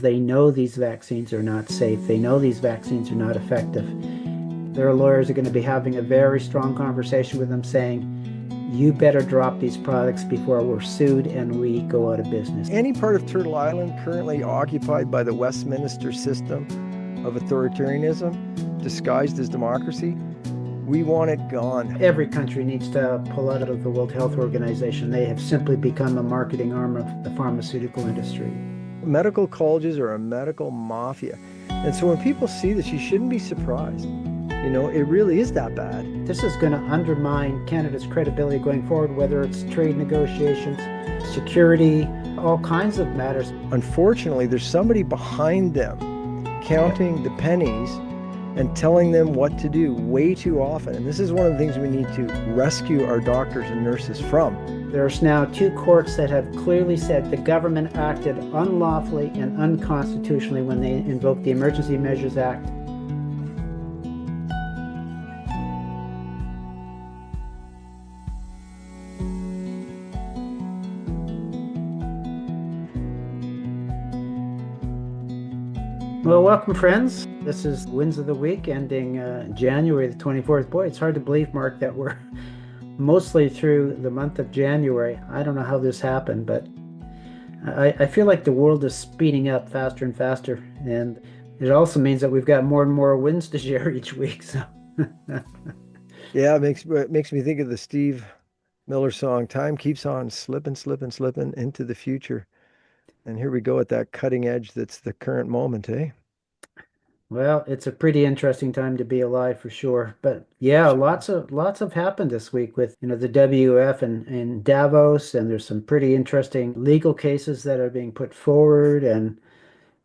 They know these vaccines are not safe. They know these vaccines are not effective. Their lawyers are going to be having a very strong conversation with them saying, you better drop these products before we're sued and we go out of business. Any part of Turtle Island currently occupied by the Westminster system of authoritarianism, disguised as democracy, we want it gone. Every country needs to pull out of the World Health Organization. They have simply become a marketing arm of the pharmaceutical industry. Medical colleges are a medical mafia. And so when people see this, you shouldn't be surprised. You know, it really is that bad. This is going to undermine Canada's credibility going forward, whether it's trade negotiations, security, all kinds of matters. Unfortunately, there's somebody behind them counting the pennies and telling them what to do way too often. And this is one of the things we need to rescue our doctors and nurses from. There's now 2 courts that have clearly said the government acted unlawfully and unconstitutionally when they invoked the Emergency Measures Act. Well, welcome, friends. This is Wins of the Week ending January the 24th. Boy, it's hard to believe, Mark, that we're mostly through the month of January. I don't know how this happened, but I feel like the world is speeding up faster and faster. And it also means that we've got more and more wins to share each week. So Yeah, it makes me think of the Steve Miller song, Time Keeps On Slipping, Slipping, Slipping into the Future. And here we go at that cutting edge that's the current moment, eh? well, it's a pretty interesting time to be alive for sure. But yeah, lots have happened this week with, the WF and Davos, and there's some pretty interesting legal cases that are being put forward, and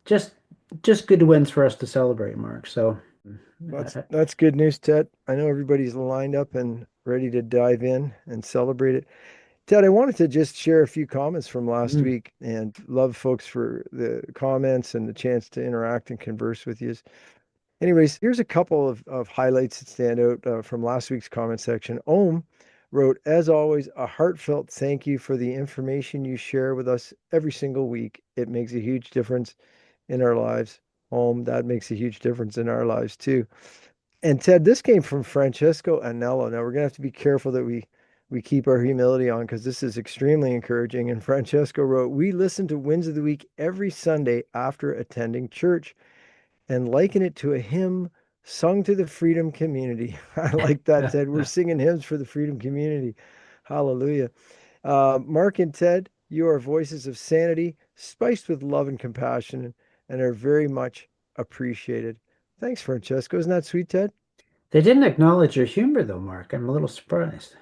just good wins for us to celebrate, Mark. So That's good news, Ted. I know everybody's lined up and ready to dive in and celebrate it. Ted, I wanted to just share a few comments from last mm, week and love folks for the comments and the chance to interact and converse with you. Anyways, here's a couple of highlights that stand out from last week's comment section. Ohm wrote, as always, a heartfelt thank you for the information you share with us every single week. It makes a huge difference in our lives. Ohm, that makes a huge difference in our lives too. And Ted, this came from Francesco Anello. Now we're gonna have to be careful that we keep our humility on because this is extremely encouraging. And Francesco wrote, we listen to Wins of the Week every Sunday after attending church and liken it to a hymn sung to the freedom community. I like that, Ted. We're singing hymns for the freedom community. Hallelujah. Mark and Ted, you are voices of sanity, spiced with love and compassion, and are very much appreciated. Thanks, Francesco. Isn't that sweet, Ted? they didn't acknowledge your humor, though, Mark. I'm a little surprised.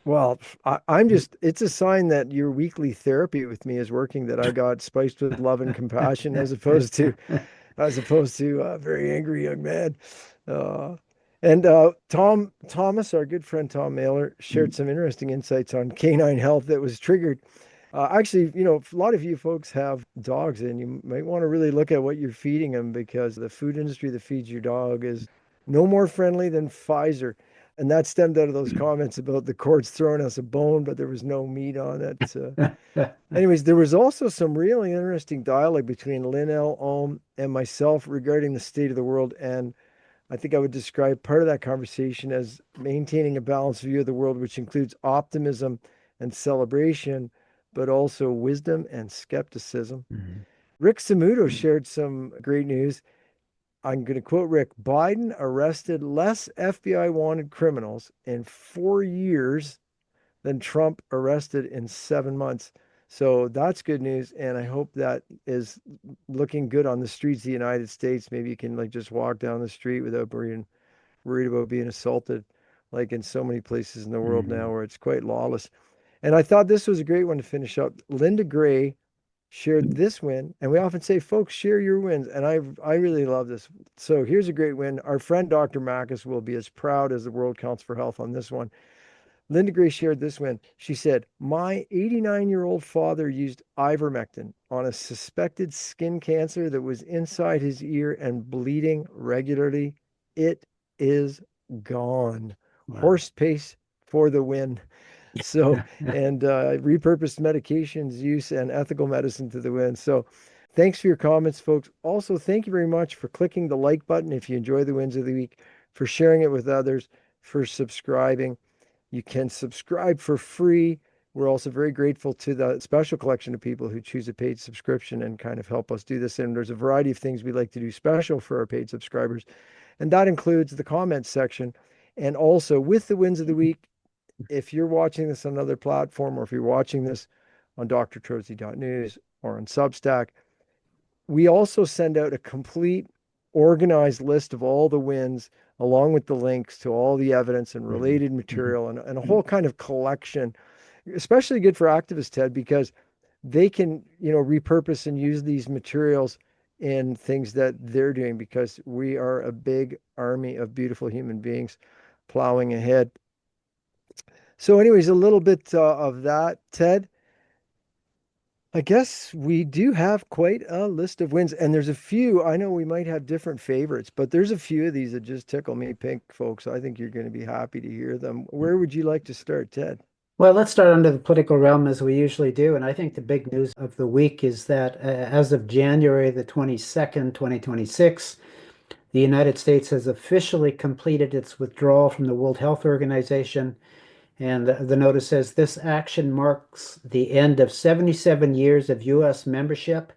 Well, I'm just, it's a sign that your weekly therapy with me is working, that I got spiced with love and compassion as opposed to a very angry young man. Uh, and Tom Thomas, our good friend Tom Mailer, shared some interesting insights on canine health that was triggered. Actually, a lot of you folks have dogs, and you might want to really look at what you're feeding them because the food industry that feeds your dog is no more friendly than Pfizer. And that stemmed out of those comments about the courts throwing us a bone, but there was no meat on it. Anyways, there was also some really interesting dialogue between Lynn L. Ohm and myself regarding the state of the world. And I think I would describe part of that conversation as maintaining a balanced view of the world, which includes optimism and celebration, but also wisdom and skepticism. Mhm. Rick Samuto shared some great news. I'm going to quote Rick: Biden arrested less FBI wanted criminals in 4 years than Trump arrested in 7 months. So that's good news. And I hope that is looking good on the streets of the United States. Maybe you can just walk down the street without being worried about being assaulted, like in so many places in the world now Mhm. where it's quite lawless. And I thought this was a great one to finish up. Linda Gray shared this win, and we often say, folks, share your wins, and I really love this. So here's a great win. Our friend Dr. Mackus will be as proud as the World Counts for Health on this one. Linda Gray shared this win. She said, my 89-year-old father used ivermectin on a suspected skin cancer that was inside his ear and bleeding regularly. It is gone. Wow. Horse pace for the win. So, and repurposed medications use and ethical medicine to the win. So, Thanks for your comments, folks. Also, thank you very much for clicking the like button if you enjoy the wins of the week, for sharing it with others, for subscribing. You can subscribe for free. We're also very grateful to the special collection of people who choose a paid subscription and kind of help us do this. And there's a variety of things we like to do special for our paid subscribers. And that includes the comments section. And also with the wins of the week, if you're watching this on another platform or if you're watching this on drtrotsey.news or on Substack, we also send out a complete organized list of all the wins along with the links to all the evidence and Mhm. related Mhm. material and a whole kind of collection, especially good for activists, Ted, because they can, repurpose and use these materials in things that they're doing because we are a big army of beautiful human beings plowing ahead. So, anyways, a little bit of that, Ted. I guess we do have quite a list of wins, and there's a few. I know we might have different favorites, but there's a few of these that just tickle me pink, folks. I think you're going to be happy to hear them. Where would you like to start, Ted? Well, let's start under the political realm as we usually do. And I think the big news of the week is that as of January the 22nd, 2026, the United States has officially completed its withdrawal from the World Health Organization. And the notice says this action marks the end of 77 years of U.S. membership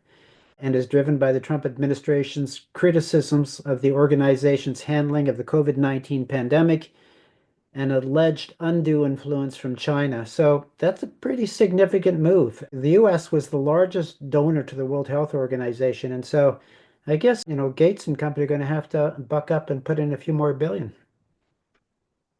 and is driven by the Trump administration's criticisms of the organization's handling of the COVID-19 pandemic and alleged undue influence from China. So that's a pretty significant move. The US was the largest donor to the World Health Organization. And so I guess, Gates and company are going to have to buck up and put in a few more billion.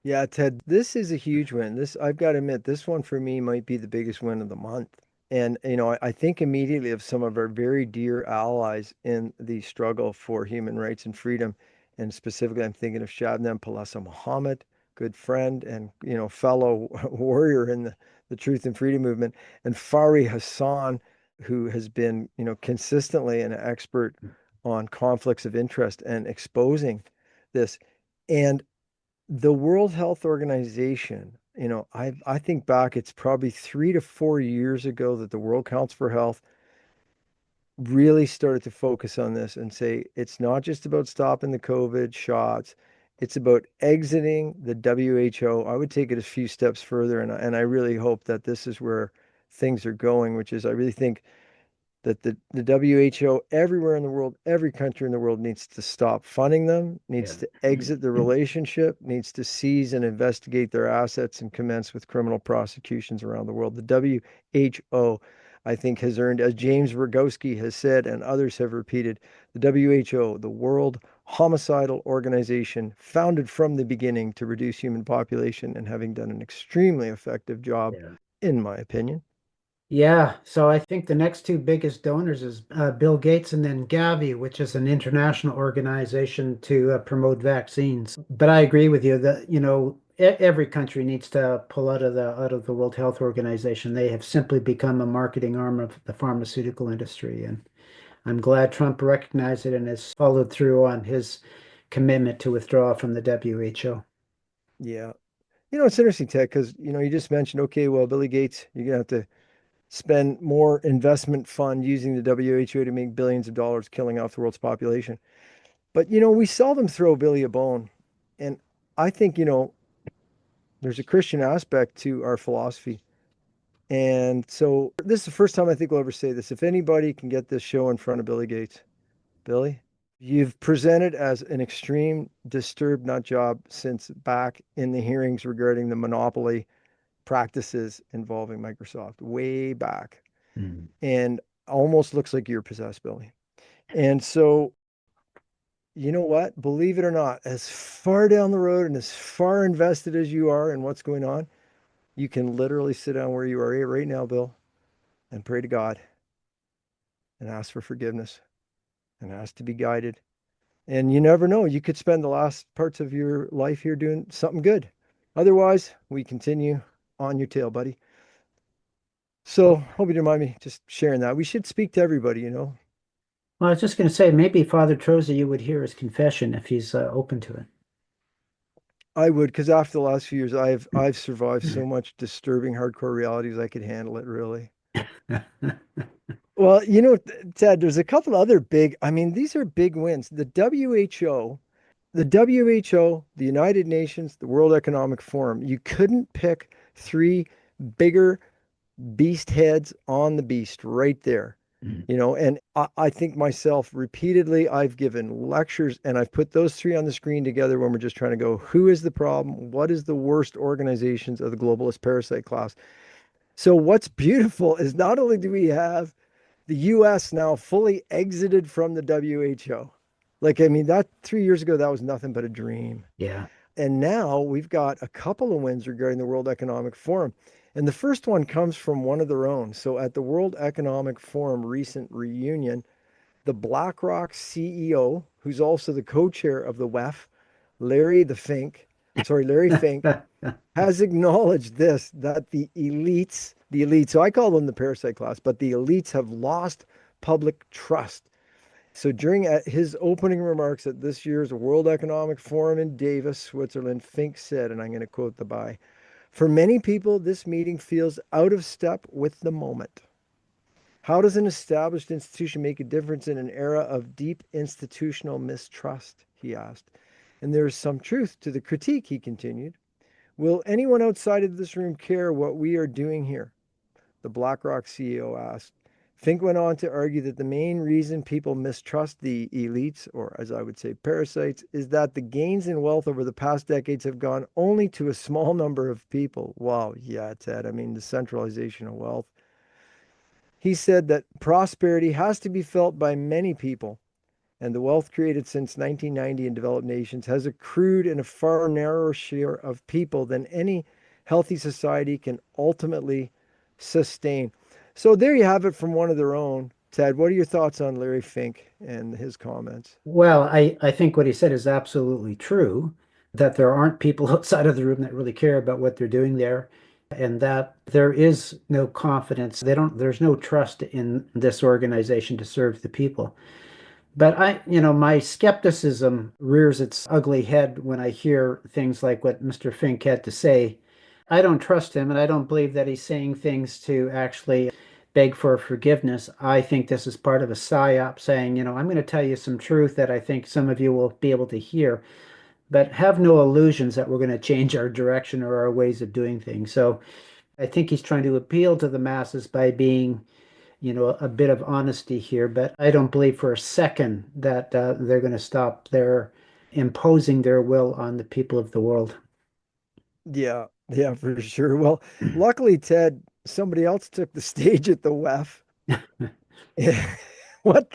Yeah, Ted, this is a huge win. I've got to admit, this one for me might be the biggest win of the month. And, I think immediately of some of our very dear allies in the struggle for human rights and freedom. And specifically, I'm thinking of Shabnam Palasa Muhammad, good friend and, fellow warrior in the truth and freedom movement, and Fari Hassan, who has been, consistently an expert on conflicts of interest and exposing this. And the World Health Organization, I think back, it's probably 3 to 4 years ago that the World Council for Health really started to focus on this and say it's not just about stopping the COVID shots, it's about exiting the WHO. I would take it a few steps further, and I really hope that this is where things are going, which is I really think that the WHO everywhere in the world, every country in the world needs to stop funding them, Yeah. needs to exit the relationship, needs to seize and investigate their assets and commence with criminal prosecutions around the world. The WHO, I think, has earned, as James Rogowski has said and others have repeated, the WHO, the World Homicidal Organization, founded from the beginning to reduce human population and having done an extremely effective job, Yeah. in my opinion. Yeah, so I think the next two biggest donors is Bill Gates and then Gavi, which is an international organization to promote vaccines. But I agree with you that, every country needs to pull out of the World Health Organization. They have simply become a marketing arm of the pharmaceutical industry, and I'm glad Trump recognized it and has followed through on his commitment to withdraw from the WHO. Yeah. It's interesting, Ted, because, you just mentioned, okay, well, Billy Gates, you're going to have to spend more investment fund using the WHO to make billions of dollars killing off the world's population. But, we seldom throw Billy a bone. And I think, there's a Christian aspect to our philosophy. And so this is the first time I think we'll ever say this. If anybody can get this show in front of Billy Gates, Billy, you've presented as an extreme disturbed nut job since back in the hearings regarding the monopoly practices involving Microsoft way back, Mm. and almost looks like you're possessed, Billy. And so, you know what? Believe it or not, as far down the road and as far invested as you are in what's going on, you can literally sit down where you are right now, Bill, and pray to God and ask for forgiveness and ask to be guided. And you never know, you could spend the last parts of your life here doing something good. Otherwise, we continue on your tail, buddy. So, hope you don't mind me just sharing that. We should speak to everybody. Well, I was just going to say, maybe Father Troza, you would hear his confession if he's open to I would, because after the last few years, I've it. survived so much disturbing hardcore realities, I could handle it really. Well, Ted, there's a couple other big, I mean, these are big wins. The WHO, the United Nations, the World Economic Forum, you couldn't pick three bigger beast heads on the beast right there. And I think myself repeatedly, I've given lectures and I've put those three on the screen together when we're just trying to go, who is the problem? What is the worst organizations of the globalist parasite class? So what's beautiful is not only do we have the US now fully exited from the WHO. Like, I mean, that 3 years ago, that was nothing but a dream. Yeah. And now we've got a couple of wins regarding the World Economic Forum. And the first one comes from one of their own. So at the World Economic Forum recent reunion, the BlackRock CEO, who's also the co-chair of the WEF, Larry Fink, has acknowledged this, that the elites, so I call them the parasite class, but the elites have lost public trust. So during his opening remarks at this year's World Economic Forum in Davos, Switzerland, Fink said, and I'm going to quote the by, for many people, this meeting feels out of step with the moment. How does an established institution make a difference in an era of deep institutional mistrust? He asked. And there is some truth to the critique, he continued. Will anyone outside of this room care what we are doing here? The BlackRock CEO asked. Fink went on to argue that the main reason people mistrust the elites, or as I would say, parasites, is that the gains in wealth over the past decades have gone only to a small number of people. Wow, yeah, Ted. I mean, the centralization of wealth. He said that prosperity has to be felt by many people, and the wealth created since 1990 in developed nations has accrued in a far narrower share of people than any healthy society can ultimately sustain. So there you have it from one of their own. Ted, what are your thoughts on Larry Fink and his comments? Well, I think what he said is absolutely true, that there aren't people outside of the room that really care about what they're doing there, and that there is no confidence. There's no trust in this organization to serve the people. But my skepticism rears its ugly head when I hear things like what Mr. Fink had to say. I don't trust him, and I don't believe that he's saying things to actually beg for forgiveness. I think this is part of a psyop saying, I'm going to tell you some truth that I think some of you will be able to hear, but have no illusions that we're going to change our direction or our ways of doing things. So I think he's trying to appeal to the masses by being a bit of honesty here, but I don't believe for a second that they're going to stop their imposing their will on the people of the world. Yeah, yeah, for sure. Well, luckily, Ted, somebody else took the stage at the WEF. What?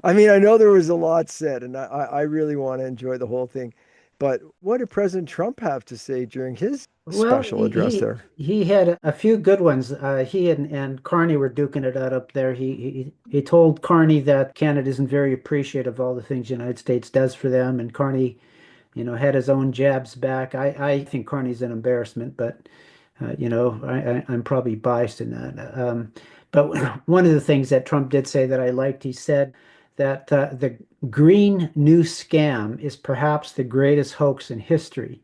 I mean, I know there was a lot said, and I really want to enjoy the whole thing. But what did President Trump have to say during his Well, special he address he, there? he had a few good ones. He and Carney were duking it out up there. He told Carney that Canada isn't very appreciative of all the things the United States does for them, and Carney, had his own jabs back. I think Carney's an embarrassment, but I'm probably biased in that. But one of the things that Trump did say that I liked, he said that the Green New Scam is perhaps the greatest hoax in history.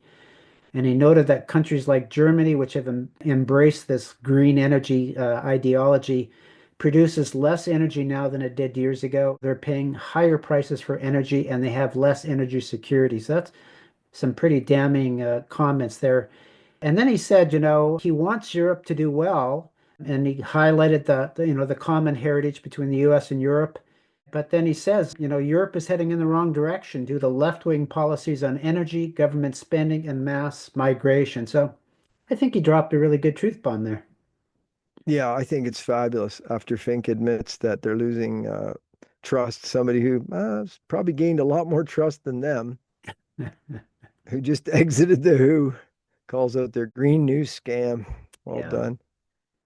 And he noted that countries like Germany, which have embraced this green energy ideology, produces less energy now than it did years ago. They're paying higher prices for energy and they have less energy security. So that's some pretty damning comments there. And then he said, he wants Europe to do well, and he highlighted the common heritage between the U.S. and Europe. But then he says, Europe is heading in the wrong direction due to left-wing policies on energy, government spending, and mass migration. So I think he dropped a really good truth bomb there. Yeah, I think it's fabulous after Fink admits that they're losing trust. Somebody who has probably gained a lot more trust than them, who just exited the WHO, calls out their green news scam. Well Yeah. done.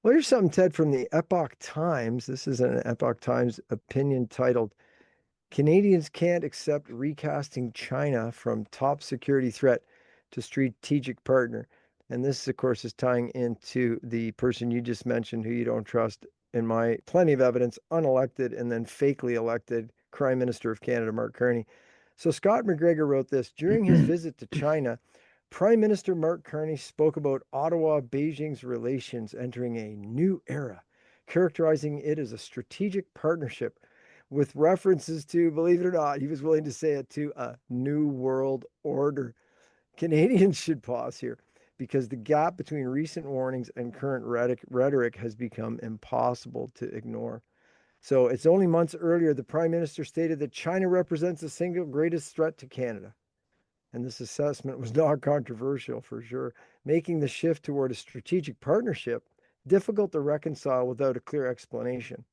Well, here's something, Ted, from the Epoch Times. This is an Epoch Times opinion titled Canadians Can't Accept Recasting China from Top Security Threat to Strategic Partner. And this, of course, is tying into the person you just mentioned who you don't trust, in my plenty of evidence, unelected and then fakely elected Prime Minister of Canada, Mark Carney. So Scott McGregor wrote this during his visit to China. Prime Minister Mark Carney spoke about Ottawa Beijing's relations entering a new era, characterizing it as a strategic partnership with references to, believe it or not, he was willing to say it, to a new world order. Canadians should pause here because the gap between recent warnings and current rhetoric has become impossible to ignore. So it's only months earlier the Prime Minister stated that China represents the single greatest threat to Canada. And this assessment was not controversial for sure, making the shift toward a strategic partnership difficult to reconcile without a clear explanation.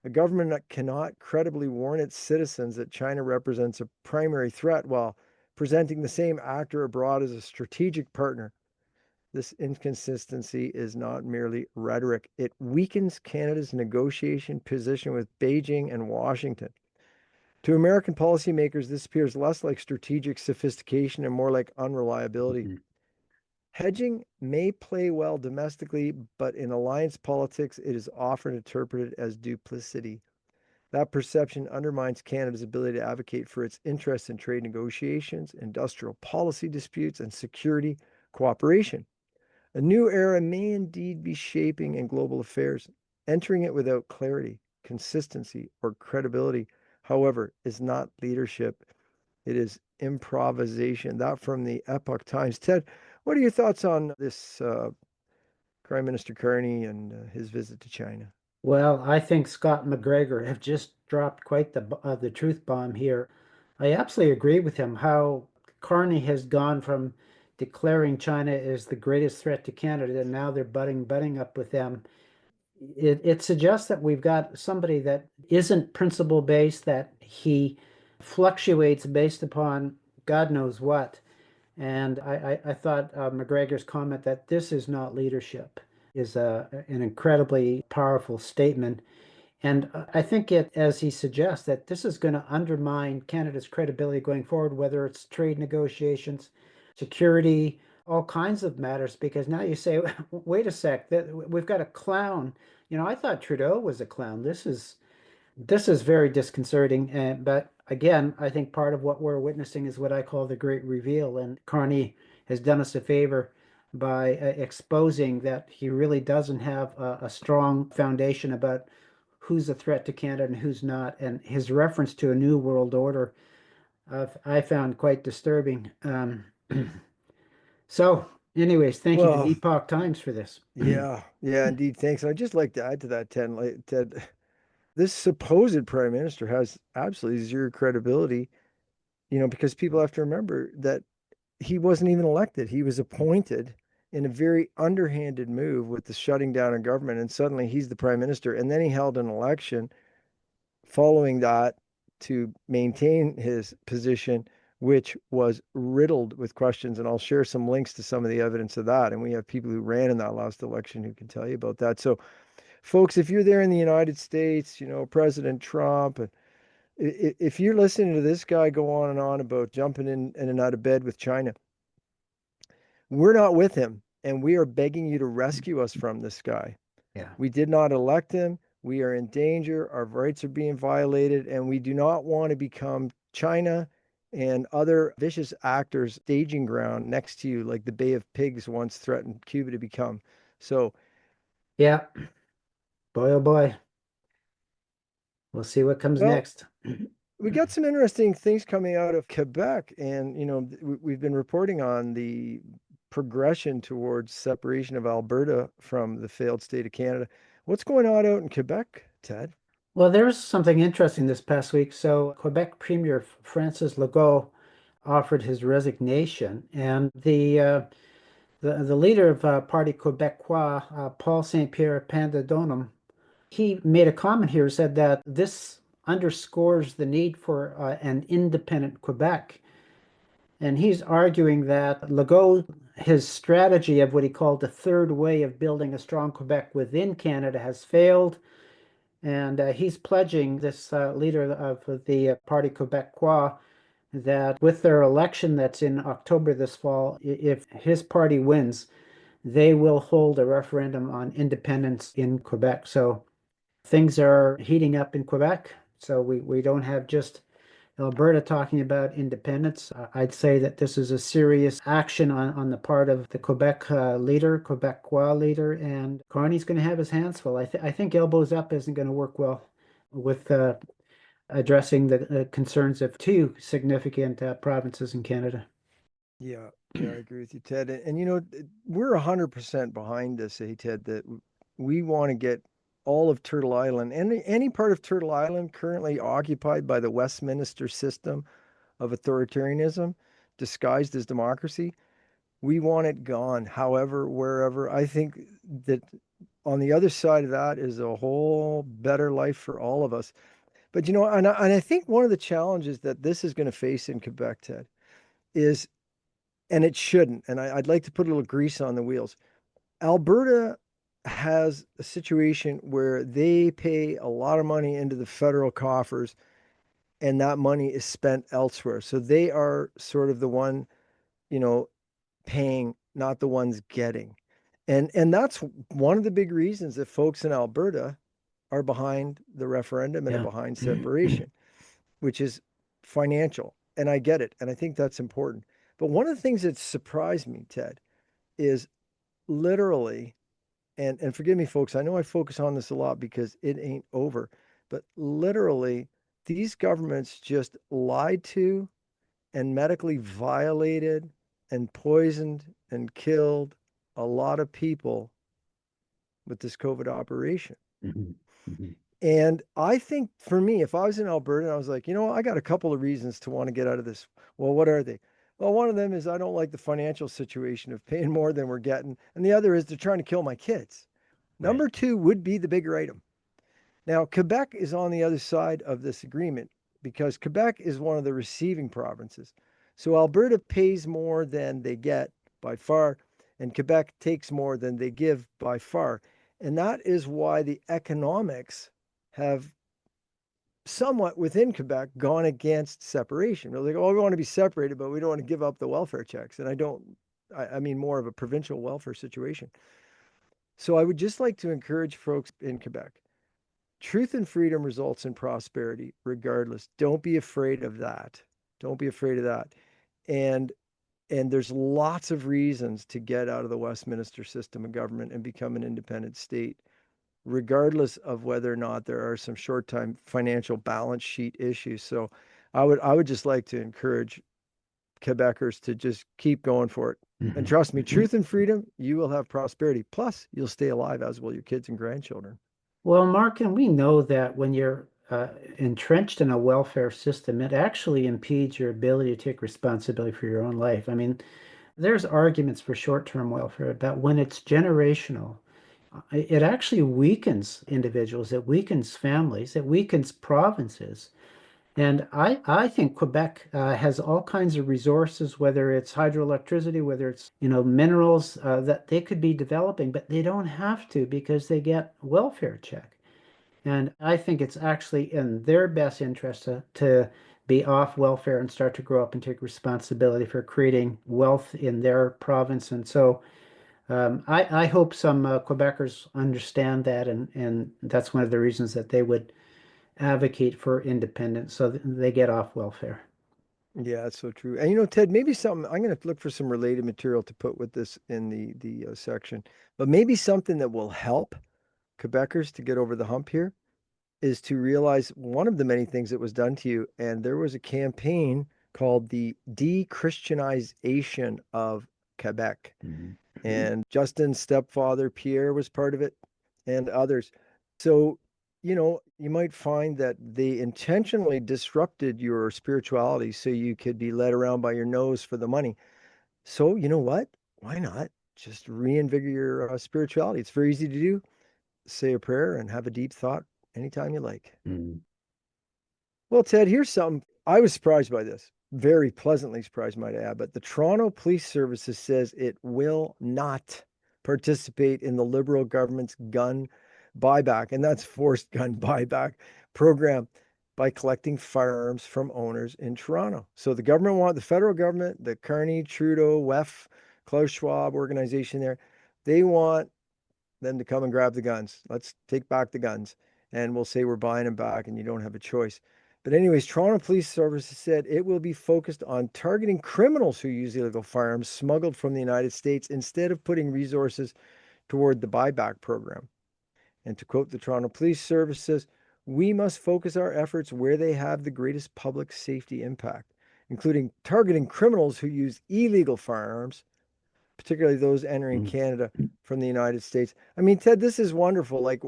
A government that cannot credibly warn its citizens that China represents a primary threat while presenting the same actor abroad as a strategic partner. This inconsistency is not merely rhetoric, it weakens Canada's negotiation position with Beijing and Washington. To American policymakers, this appears less like strategic sophistication and more like unreliability. Mhm. Hedging may play well domestically, but in alliance politics, it is often interpreted as duplicity. That perception undermines Canada's ability to advocate for its interests in trade negotiations, industrial policy disputes, and security cooperation. A new era may indeed be shaping in global affairs. Entering it without clarity, consistency, or credibility, however, is not leadership. It is improvisation. That from the Epoch Times. Ted, what are your thoughts on this Prime Minister Carney and his visit to China? Well, I think Scott McGregor have just dropped quite the truth bomb here. I absolutely agree with him how Carney has gone from declaring China is the greatest threat to Canada, and now they're butting up with them. It suggests that we've got somebody that isn't principle based, that he fluctuates based upon God knows what. And I thought McGregor's comment that this is not leadership is an incredibly powerful statement. And I think it, as he suggests, that this is going to undermine Canada's credibility going forward, whether it's trade negotiations, security, all kinds of matters, because now you say, wait a sec, that we've got a clown. I thought Trudeau was a clown. This is very disconcerting. But again, I think part of what we're witnessing is what I call the great reveal. And Carney has done us a favor by exposing that he really doesn't have a strong foundation about who's a threat to Canada and who's not. And his reference to a new world order, I found quite disturbing. So, anyways, thank you to the Well, Epoch Times for this. yeah, indeed. Thanks. I'd just like to add to that, Ted, this supposed prime minister has absolutely zero credibility, because people have to remember that he wasn't even elected. He was appointed in a very underhanded move with the shutting down of government, and suddenly he's the prime minister. And then he held an election following that to maintain his position, which was riddled with questions. And I'll share some links to some of the evidence of that. And we have people who ran in that last election who can tell you about that. So, folks, if you're there in the United States, President Trump, and if you're listening to this guy go on and on about jumping in and out of bed with China, we're not with him. And we are begging you to rescue us from this guy. Yeah. We did not elect him. We are in danger. Our rights are being violated. And we do not want to become China and other vicious actors' staging ground next to you, like the Bay of Pigs once threatened Cuba to become. So, Yeah. Boy, oh boy. We'll see what comes well, next. we got some interesting things coming out of Quebec. And, we've been reporting on the progression towards separation of Alberta from the failed state of Canada. What's going on out in Quebec, Ted? Well, there was something interesting this past week. So, Quebec Premier Francis Legault offered his resignation, and the leader of Parti Québécois, Paul Saint-Pierre Plamondon, he made a comment here, said that this underscores the need for an independent Quebec. And he's arguing that Legault, his strategy of what he called the third way of building a strong Quebec within Canada has failed. And he's pledging this leader of the Parti Québécois that with their election that's in October this fall, if his party wins, they will hold a referendum on independence in Quebec. So things are heating up in Quebec. So we don't have just Alberta talking about independence. I'd say that this is a serious action on the part of the Quebecois leader, and Carney's going to have his hands full. I think elbows up isn't going to work well with addressing the concerns of two significant provinces in Canada. Yeah, I agree with you, Ted. And we're 100% behind this, Ted, that we want to get all of Turtle Island, any part of Turtle Island currently occupied by the Westminster system of authoritarianism disguised as democracy, we want it gone. However, wherever, I think that on the other side of that is a whole better life for all of us. But and I think one of the challenges that this is going to face in Quebec, Ted, is, and it shouldn't, and I'd like to put a little grease on the wheels. Alberta has a situation where they pay a lot of money into the federal coffers, and that money is spent elsewhere. So they are sort of the one, you know, paying, not the ones getting. And that's one of the big reasons that folks in Alberta are behind the referendum and are Yeah. behind separation, which is financial. And I get it. And I think that's important. But one of the things that surprised me, Ted, is literally, and forgive me, folks, I know I focus on this a lot because it ain't over, but literally, these governments just lied to and medically violated and poisoned and killed a lot of people with this COVID operation. Mhm. Mhm. And I think for me, if I was in Alberta and I was like, I got a couple of reasons to want to get out of this. Well, what are they? Well, one of them is I don't like the financial situation of paying more than we're getting. And the other is they're trying to kill my kids. Right. Number two would be the bigger item. Now, Quebec is on the other side of this agreement because Quebec is one of the receiving provinces. So Alberta pays more than they get by far, and Quebec takes more than they give by far. And that is why the economics have somewhat within Quebec gone against separation. They're like, oh, we want to be separated, but we don't want to give up the welfare checks. And I mean more of a provincial welfare situation. So I would just like to encourage folks in Quebec. Truth and freedom results in prosperity, regardless. Don't be afraid of that. Don't be afraid of that. And there's lots of reasons to get out of the Westminster system of government and become an independent state, regardless of whether or not there are some short-time financial balance sheet issues. So I would just like to encourage Quebecers to just keep going for it. And Mhm. trust me, truth and freedom, you will have prosperity. Plus, you'll stay alive, as will your kids and grandchildren. Well, Mark, and we know that when you're entrenched in a welfare system, it actually impedes your ability to take responsibility for your own life. I mean, there's arguments for short-term welfare, but when it's generational, it actually weakens individuals, it weakens families, it weakens provinces. And I think Quebec has all kinds of resources, whether it's hydroelectricity, whether it's, minerals that they could be developing, but they don't have to because they get welfare check. And I think it's actually in their best interest to be off welfare and start to grow up and take responsibility for creating wealth in their province. And so I hope some Quebecers understand that, and that's one of the reasons that they would advocate for independence so they get off welfare. Yeah, that's so true. And Ted, maybe something I'm going to look for some related material to put with this in the section, but maybe something that will help Quebecers to get over the hump here is to realize one of the many things that was done to you. And there was a campaign called the de-Christianization of Quebec. Mhm. And Justin's stepfather, Pierre, was part of it, and others. So, you might find that they intentionally disrupted your spirituality so you could be led around by your nose for the money. So, you know what? Why not just reinvigorate your spirituality? It's very easy to do. Say a prayer and have a deep thought anytime you like. Mhm. Well, Ted, here's something. I was surprised by this. Very pleasantly surprised, might I add. But the Toronto Police Services says it will not participate in the Liberal government's gun buyback, and that's forced gun buyback program by collecting firearms from owners in Toronto. So the federal government, the Carney, Trudeau, WEF, Klaus Schwab organization there, they want them to come and grab the guns. Let's take back the guns. And we'll say we're buying them back and you don't have a choice. But anyways, Toronto Police Services said it will be focused on targeting criminals who use illegal firearms smuggled from the United States instead of putting resources toward the buyback program. And to quote the Toronto Police Services, we must focus our efforts where they have the greatest public safety impact, including targeting criminals who use illegal firearms, particularly those entering Mm. Canada from the United States. I mean, Ted, this is wonderful. Like,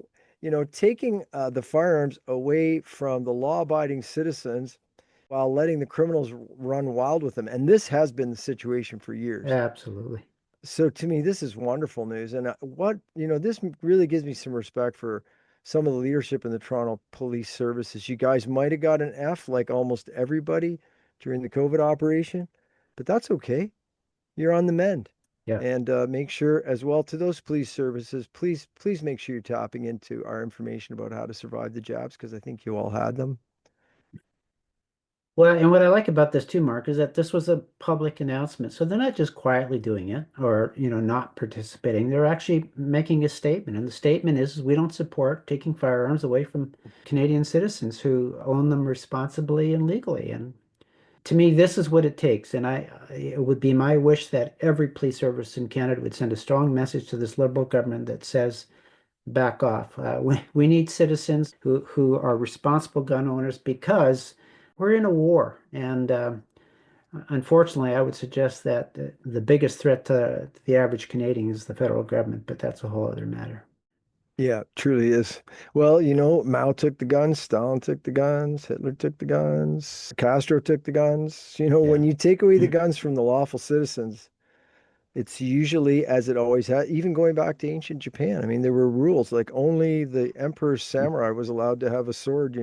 taking the firearms away from the law-abiding citizens while letting the criminals run wild with them. And this has been the situation for years. Absolutely. So to me, this is wonderful news. And this really gives me some respect for some of the leadership in the Toronto Police Services. You guys might have got an F like almost everybody during the COVID operation, but that's okay. You're on the mend. Yeah. And make sure as well to those police services, please make sure you're tapping into our information about how to survive the jabs, because I think you all had them. Well, and what I like about this too, Mark, is that this was a public announcement. So they're not just quietly doing it or, not participating. They're actually making a statement. And the statement is we don't support taking firearms away from Canadian citizens who own them responsibly and legally. And to me, this is what it takes. And it would be my wish that every police service in Canada would send a strong message to this Liberal government that says, back off. We need citizens who are responsible gun owners because we're in a war. And unfortunately, I would suggest that the biggest threat to the average Canadian is the federal government, but that's a whole other matter. Yeah, truly is. Well, Mao took the guns, Stalin took the guns, Hitler took the guns, Castro took the guns. Yeah. When you take away the guns from the lawful citizens, it's usually, as it always had, even going back to ancient Japan. I mean, there were rules, like only the emperor's samurai was allowed to have a sword,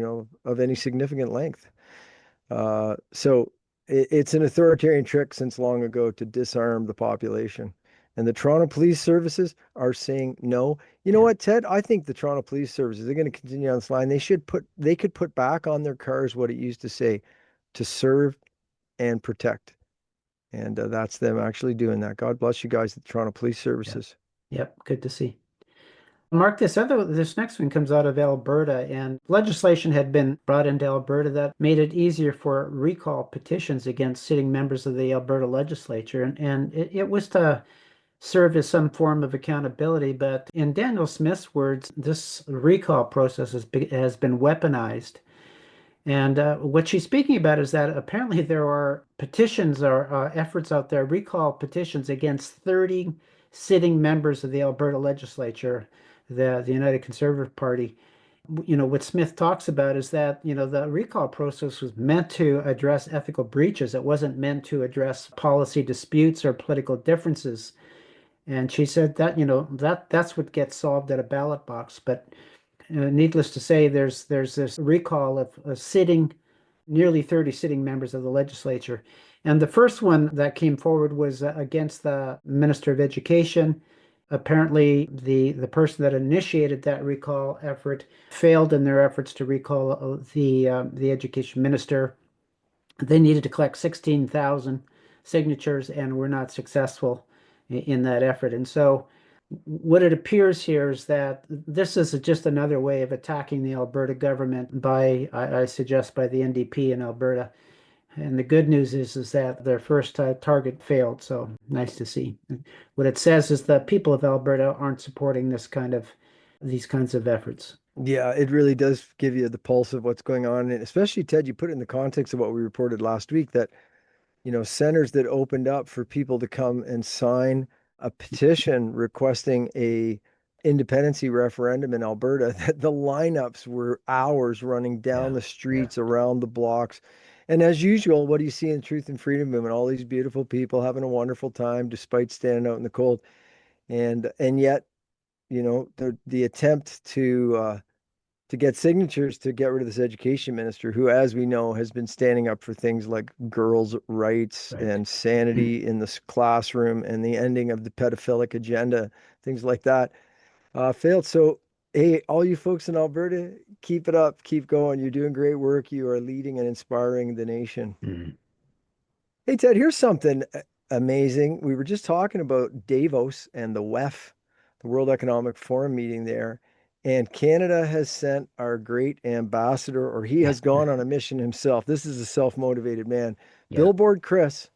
of any significant length. So it's an authoritarian trick since long ago to disarm the population. And the Toronto Police Services are saying no. You know Yeah. what, Ted? I think the Toronto Police Services, they're going to continue on this line. They could put back on their cars what it used to say, to serve and protect. And that's them actually doing that. God bless you guys at the Toronto Police Yeah. Services. Yep. Good to see. Mark, this next one comes out of Alberta, and legislation had been brought into Alberta that made it easier for recall petitions against sitting members of the Alberta legislature, and it was to serve as some form of accountability. But in Daniel Smith's words, this recall process has been weaponized. And what she's speaking about is that apparently there are petitions or efforts out there, recall petitions against 30 sitting members of the Alberta legislature, the United Conservative Party. What Smith talks about is that, the recall process was meant to address ethical breaches. It wasn't meant to address policy disputes or political differences. And she said that, that's what gets solved at a ballot box. But needless to say, there's this recall of sitting nearly 30 sitting members of the legislature. And the first one that came forward was against the Minister of Education. Apparently, the person that initiated that recall effort failed in their efforts to recall the education minister. They needed to collect 16,000 signatures and were not successful in that effort. And so what it appears here is that this is just another way of attacking the Alberta government by, I suggest, by the NDP in Alberta. And the good news is that their first target failed. So nice to see. What it says is that people of Alberta aren't supporting these kinds of efforts. Yeah, it really does give you the pulse of what's going on. And especially, Ted, you put it in the context of what we reported last week that, centers that opened up for people to come and sign a petition requesting a independency referendum in Alberta, that the lineups were hours running down Yeah, the yeah, streets, around the blocks. And as usual, what do you see in Truth and Freedom Movement? All these beautiful people having a wonderful time despite standing out in the cold. And yet, the attempt to get signatures to get rid of this education minister, who, as we know, has been standing up for things like girls' rights right. and sanity in this classroom and the ending of the pedophilic agenda, things like that, failed. So, hey, all you folks in Alberta, keep it up, keep going. You're doing great work. You are leading and inspiring the nation. Mm. Hey, Ted, here's something amazing. We were just talking about Davos and the WEF, the World Economic Forum meeting there. And Canada has sent our great ambassador, or he Yeah. has gone on a mission himself. This is a self-motivated man. Yeah. Billboard Chris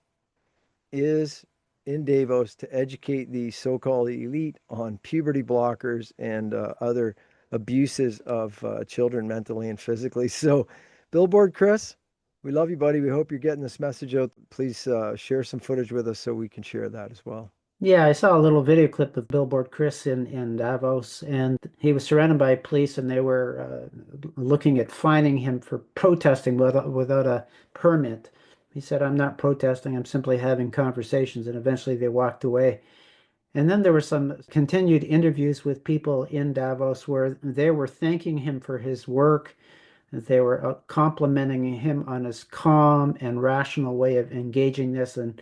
is in Davos to educate the so-called elite on puberty blockers and other abuses of children mentally and physically. So, Billboard Chris, we love you, buddy. We hope you're getting this message out. Please share some footage with us so we can share that as well. Yeah, I saw a little video clip of Billboard Chris in Davos, and he was surrounded by police, and they were looking at fining him for protesting without a permit. He said, "I'm not protesting, I'm simply having conversations," and eventually they walked away. And then there were some continued interviews with people in Davos where they were thanking him for his work. They were complimenting him on his calm and rational way of engaging this and,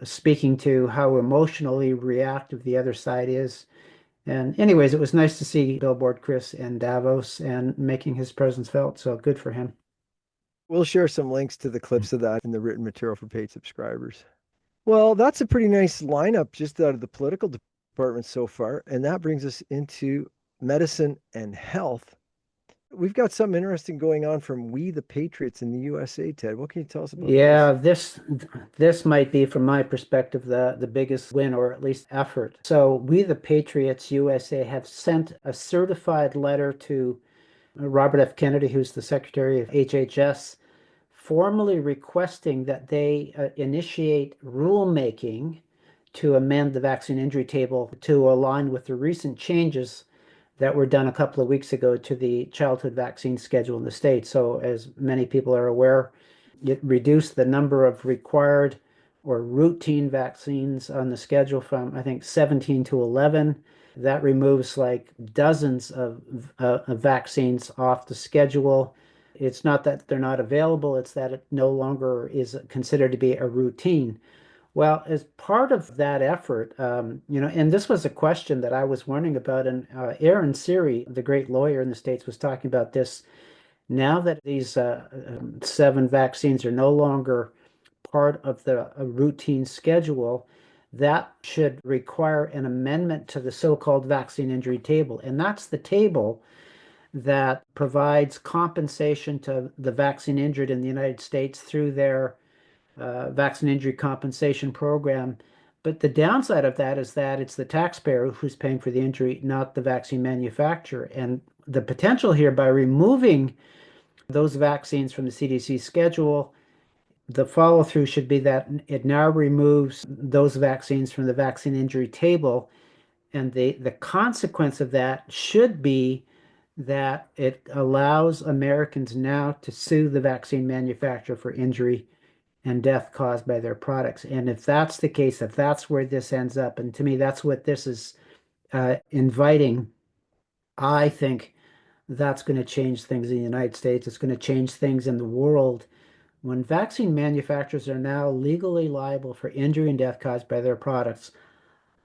speaking to how emotionally reactive the other side is. And anyways, it was nice to see Billboard Chris in Davos and making his presence felt. So good for him. We'll share some links to the clips of that in the written material for paid subscribers. Well, that's a pretty nice lineup just out of the political department so far. And that brings us into medicine and health. We've got something interesting going on from We the Patriots in the USA, Ted. What can you tell us about Yeah, this? this might be, from my perspective, the biggest win or at least effort. So we, the Patriots USA, have sent a certified letter to Robert F. Kennedy, who's the Secretary of HHS, formally requesting that they initiate rulemaking to amend the vaccine injury table to align with the recent changes that were done a couple of weeks ago to the childhood vaccine schedule in the state. So, as many people are aware, it reduced the number of required or routine vaccines on the schedule from, I think, 17 to 11. That removes like dozens of vaccines off the schedule. It's not that they're not available, it's that it no longer is considered to be a routine. Well, as part of that effort, and this was a question that I was wondering about, and Aaron Siri, the great lawyer in the States, was talking about this. Now that these seven vaccines are no longer part of the routine schedule, that should require an amendment to the so-called vaccine injury table. And that's the table that provides compensation to the vaccine injured in the United States through their vaccine injury compensation program. But the downside of that is that it's the taxpayer who's paying for the injury, not the vaccine manufacturer. And the potential here by removing those vaccines from the CDC schedule, the follow through should be that it now removes those vaccines from the vaccine injury table. And the consequence of that should be that it allows Americans now to sue the vaccine manufacturer for injury and death caused by their products. And if that's the case, if that's where this ends up, and to me, that's what this is inviting, I think that's going to change things in the United States. It's going to change things in the world. When vaccine manufacturers are now legally liable for injury and death caused by their products,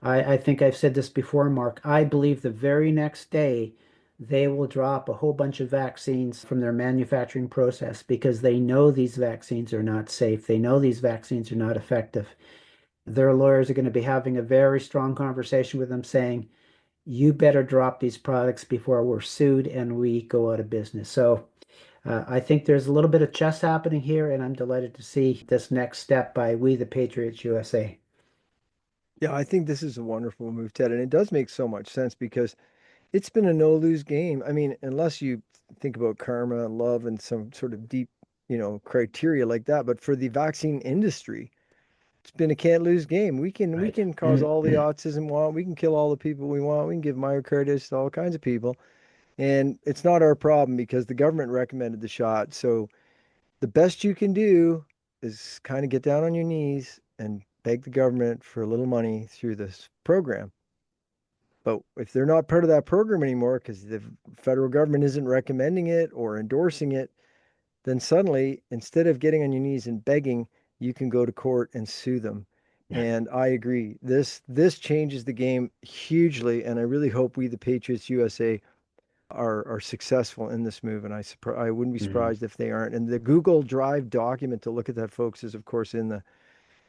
I think I've said this before, Mark. I believe the very next day they will drop a whole bunch of vaccines from their manufacturing process because they know these vaccines are not safe. They know these vaccines are not effective. Their lawyers are going to be having a very strong conversation with them saying, you better drop these products before we're sued and we go out of business. So I think there's a little bit of chess happening here, and I'm delighted to see this next step by We the Patriots USA. Yeah, I think this is a wonderful move, Ted. And it does make so much sense because it's been a no-lose game. I mean, unless you think about karma and love and some sort of deep, criteria like that. But for the vaccine industry, it's been a can't lose game. We Right. can cause all the autism we want. We can kill all the people we want. We can give myocarditis to all kinds of people. And it's not our problem because the government recommended the shot. So the best you can do is kind of get down on your knees and beg the government for a little money through this program. But if they're not part of that program anymore because the federal government isn't recommending it or endorsing it, then suddenly, instead of getting on your knees and begging, you can go to court and sue them. Yeah. And I agree. This changes the game hugely, and I really hope we, the Patriots USA, are successful in this move. And I wouldn't be Mhm. surprised if they aren't. And the Google Drive document to look at that, folks, is of course in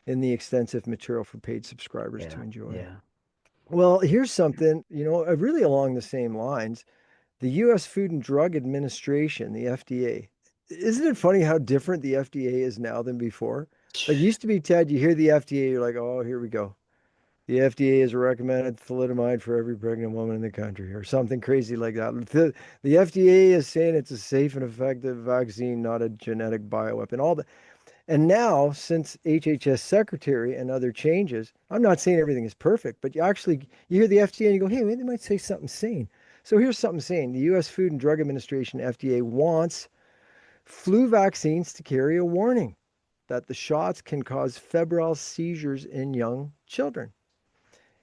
the extensive material for paid subscribers to Yeah, enjoy. yeah. Well, here's something, really along the same lines. The U.S. Food and Drug Administration, the FDA. Isn't it funny how different the FDA is now than before? Like, it used to be, Ted, you hear the FDA, you're like, oh, here we go. The FDA has recommended thalidomide for every pregnant woman in the country, or something crazy like that. The FDA is saying it's a safe and effective vaccine, not a genetic bioweapon. All the And now, since HHS secretary and other changes, I'm not saying everything is perfect, but you hear the FDA and you go, hey, maybe they might say something sane. So here's something sane. The U.S. Food and Drug Administration, FDA, wants flu vaccines to carry a warning that the shots can cause febrile seizures in young children.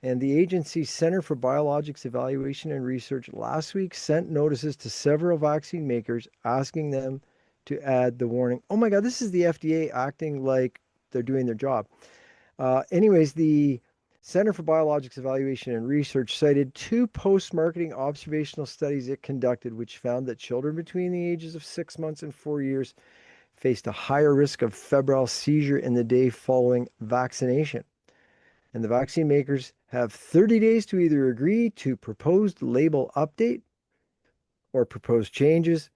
And the agency's Center for Biologics Evaluation and Research last week sent notices to several vaccine makers asking them to add the warning. Oh my God, this is the FDA acting like they're doing their job. Anyways, the Center for Biologics Evaluation and Research cited two post marketing observational studies it conducted, which found that children between the ages of 6 months and 4 years faced a higher risk of febrile seizure in the day following vaccination. And the vaccine makers have 30 days to either agree to proposed label update or proposed changes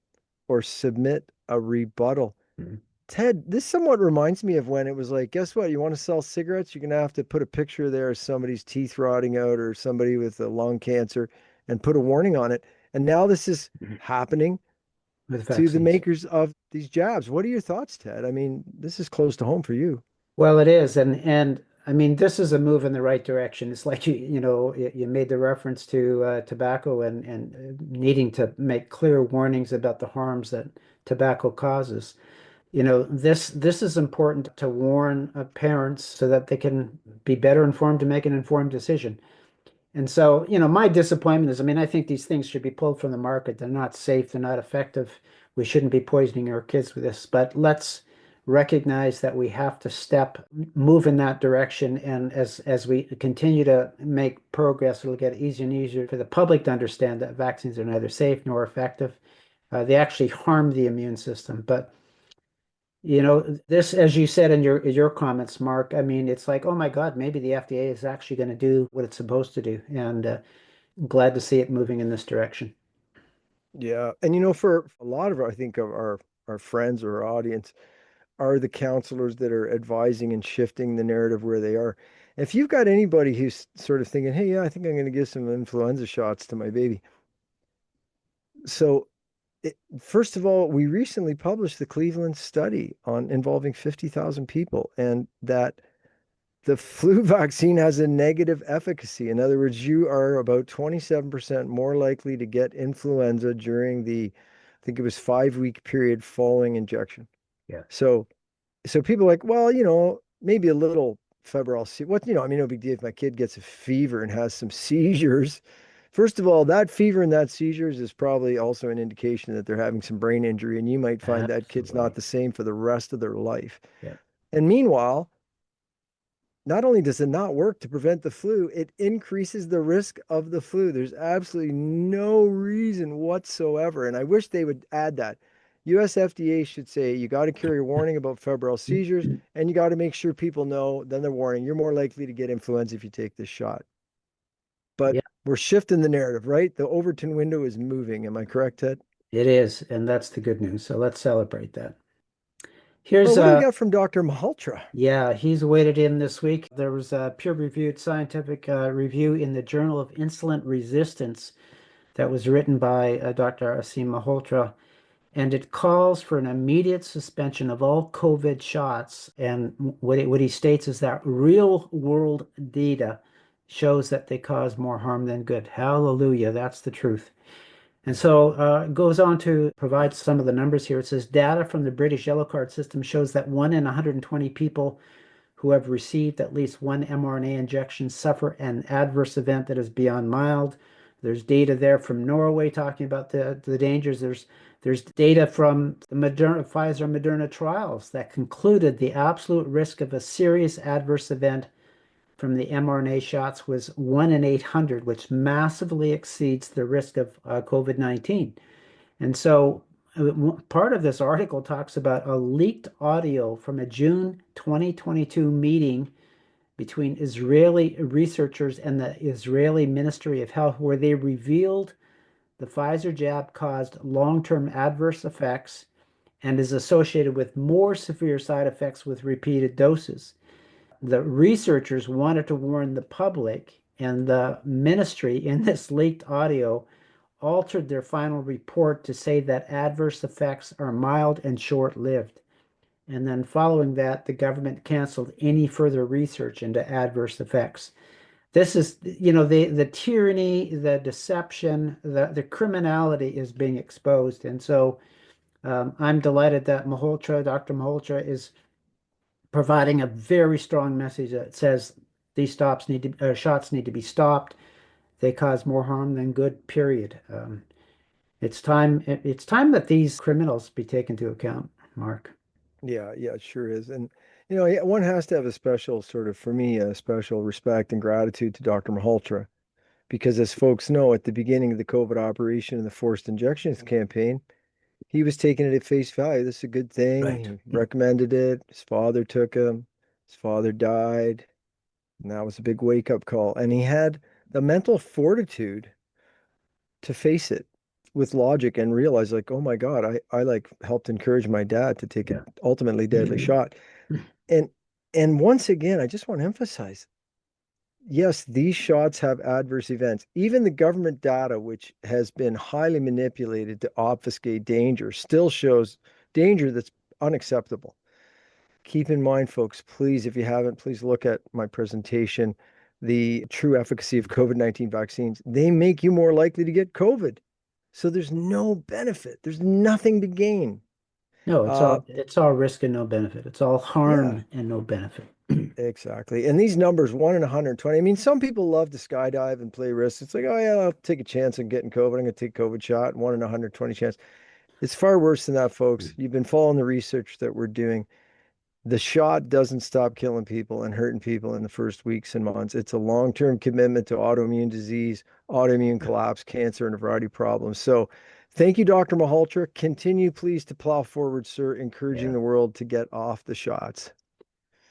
or submit a rebuttal. Mhm. Ted, this somewhat reminds me of when it was like, guess what? You want to sell cigarettes? You're going to have to put a picture there of somebody's teeth rotting out or somebody with a lung cancer and put a warning on it. And now this is Mhm. happening With to the vaccines. makers of these jabs. What are your thoughts, Ted? I mean, this is close to home for you. Well, it is, and I mean, this is a move in the right direction. It's like you made the reference to tobacco and needing to make clear warnings about the harms that tobacco causes. This is important to warn parents so that they can be better informed to make an informed decision. And so, my disappointment is, I mean, I think these things should be pulled from the market. They're not safe, they're not effective. We shouldn't be poisoning our kids with this, but let's recognize that we have to move in that direction. And as we continue to make progress, it'll get easier and easier for the public to understand that vaccines are neither safe nor effective. They actually harm the immune system. But this, as you said in your comments, Mark, I mean, it's like, oh my God, maybe the FDA is actually going to do what it's supposed to do. And glad to see it moving in this direction. Yeah. And for a lot of I think of our friends or our audience are the counselors that are advising and shifting the narrative where they are. If you've got anybody who's sort of thinking, hey, yeah, I think I'm going to give some influenza shots to my baby. So, first of all, we recently published the Cleveland study on involving 50,000 people, and that the flu vaccine has a negative efficacy. In other words, you are about 27% more likely to get influenza during I think it was 5 week period following injection. Yeah. So people are like, well, maybe a little febrile. I mean, no big deal if my kid gets a fever and has some seizures. First of all, that fever and that seizures is probably also an indication that they're having some brain injury, and you might find that kid's not Absolutely. the same for the rest of their life. Yeah. And meanwhile, not only does it not work to prevent the flu, it increases the risk of the flu. There's absolutely no reason whatsoever. And I wish they would add that. US FDA should say you got to carry a warning about febrile seizures and you got to make sure people know, then the warning, you're more likely to get influenza if you take this shot. But Yeah, we're shifting the narrative, right? The Overton window is moving. Am I correct, Ted? it is, and that's the good news. So let's celebrate that. Well, Here's what do we got from Dr. Malhotra? yeah, he's weighted in this week. There was a peer-reviewed scientific review in the Journal of Insulin Resistance that was written by Dr. Asim Malhotra, and it calls for an immediate suspension of all COVID shots. And what he states is that real world data shows that they cause more harm than good. Hallelujah, that's the truth. And so it goes on to provide some of the numbers here. It says data from the British yellow card system shows that 1 in 120 people who have received at least one mRNA injection suffer an adverse event that is beyond mild. There's data there from Norway talking about the dangers. There's data from the Pfizer Moderna trials that concluded the absolute risk of a serious adverse event from the mRNA shots was 1 in 800, which massively exceeds the risk of COVID-19. And so part of this article talks about a leaked audio from a June 2022 meeting between Israeli researchers and the Israeli Ministry of Health, where they revealed the Pfizer jab caused long-term adverse effects and is associated with more severe side effects with repeated doses. The researchers wanted to warn the public, and the ministry, in this leaked audio, altered their final report to say that adverse effects are mild and short-lived. And then following that, the government canceled any further research into adverse effects. This is, the tyranny, the deception, the criminality is being exposed. And so I'm delighted that Dr. Malhotra is providing a very strong message that says these shots need to be stopped. They cause more harm than good, period. It's time that these criminals be taken into account, Mark. Yeah, yeah, it sure is. And, yeah, one has to have a special sort of, for me, a special respect and gratitude to Dr. Malhotra, because as folks know, at the beginning of the COVID operation and the forced injections campaign, he was taking it at face value. This is a good thing. Right. He recommended it. His father took him. His father died. And that was a big wake-up call. And he had the mental fortitude to face it with logic and realize, like, oh my God, I like helped encourage my dad to take an Yeah. ultimately deadly shot. And and once again, I just want to emphasize, yes, these shots have adverse events. Even the government data, which has been highly manipulated to obfuscate danger, still shows danger that's unacceptable. Keep in mind, folks, please, if you haven't, please look at my presentation, the true efficacy of COVID-19 vaccines. They make you more likely to get COVID. So there's no benefit. There's nothing to gain. No, it's Uh, all it's all risk and no benefit. It's all yeah, harm and no benefit. exactly. And these numbers, 1 in 120. I mean, some people love to skydive and play risks. It's like, oh yeah, I'll take a chance on getting COVID. I'm going to take COVID shot, 1 in 120 chance. It's far worse than that, folks. You've been following the research that we're doing. The shot doesn't stop killing people and hurting people in the first weeks and months. It's a long-term commitment to autoimmune disease, autoimmune collapse, cancer, and a variety of problems. So thank you, Dr. Malhotra. Continue, please, to plow forward, sir, encouraging Yeah. the world to get off the shots.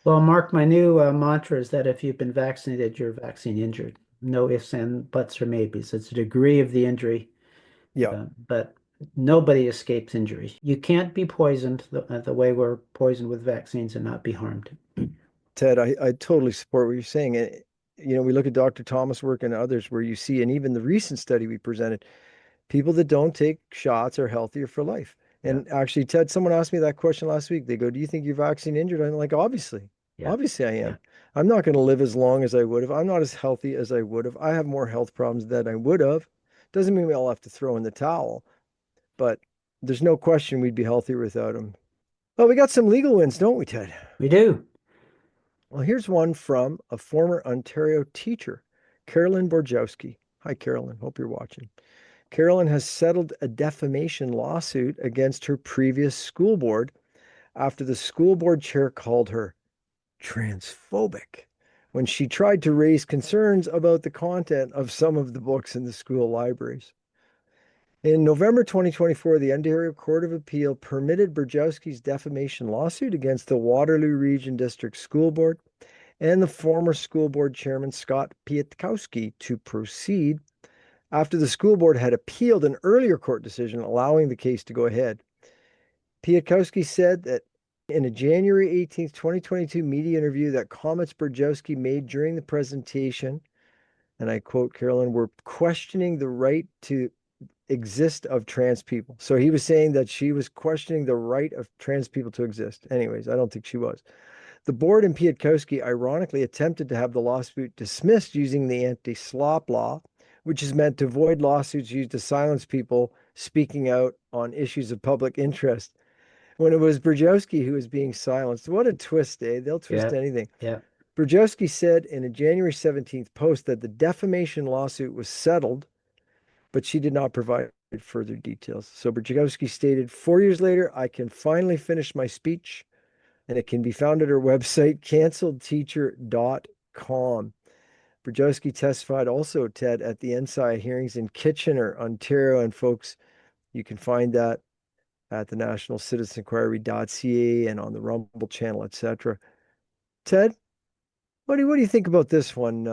Well, Mark, my new mantra is that if you've been vaccinated, you're vaccine injured. No ifs and buts or maybes. It's a degree of the injury, Yeah, but nobody escapes injury. You can't be poisoned the way we're poisoned with vaccines and not be harmed. Ted, I totally support what you're saying. We look at Dr. Thomas' work and others where you see, and even the recent study we presented, people that don't take shots are healthier for life. Yeah, And actually, Ted, someone asked me that question last week. They go, "Do you think you're vaccine injured?" I'm like, obviously. yeah, Obviously, I yeah. am. I'm not going to live as long as I would have. I'm not as healthy as I would have. I have more health problems than I would have. Doesn't mean we all have to throw in the towel, but there's no question we'd be healthier without them. Well, we got some legal wins, don't we, Ted? We do. Well, here's one from a former Ontario teacher, Carolyn Borjowski. Hi, Carolyn. Hope you're watching. Carolyn has settled a defamation lawsuit against her previous school board after the school board chair called her transphobic when she tried to raise concerns about the content of some of the books in the school libraries. In November 2024, the Ontario Court of Appeal permitted Borjowski's defamation lawsuit against the Waterloo Region District School Board and the former school board chairman, Scott Pietkowski, to proceed after the school board had appealed an earlier court decision allowing the case to go ahead. Pietkowski said that in a January 18th, 2022 media interview that comments Borjowski made during the presentation, and I quote Carolyn, were questioning the right to exist of trans people. So he was saying that she was questioning the right of trans people to exist. Anyways, I don't think she was. The board and Pietkowski ironically attempted to have the lawsuit dismissed using the anti-slop law, which is meant to avoid lawsuits used to silence people speaking out on issues of public interest. When it was Borjowski who was being silenced, what a twist, eh? They'll twist Yeah, anything. yeah. Borjowski said in a January 17th post that the defamation lawsuit was settled, but she did not provide further details. So Borjowski stated, 4 years later, I can finally finish my speech, and it can be found at her website, canceledteacher.com. Borjowski testified also, Ted, at the NSI hearings in Kitchener, Ontario. And folks, you can find that at the National Citizen Inquiry.ca and on the Rumble channel, etc. Ted, What do you think about this one?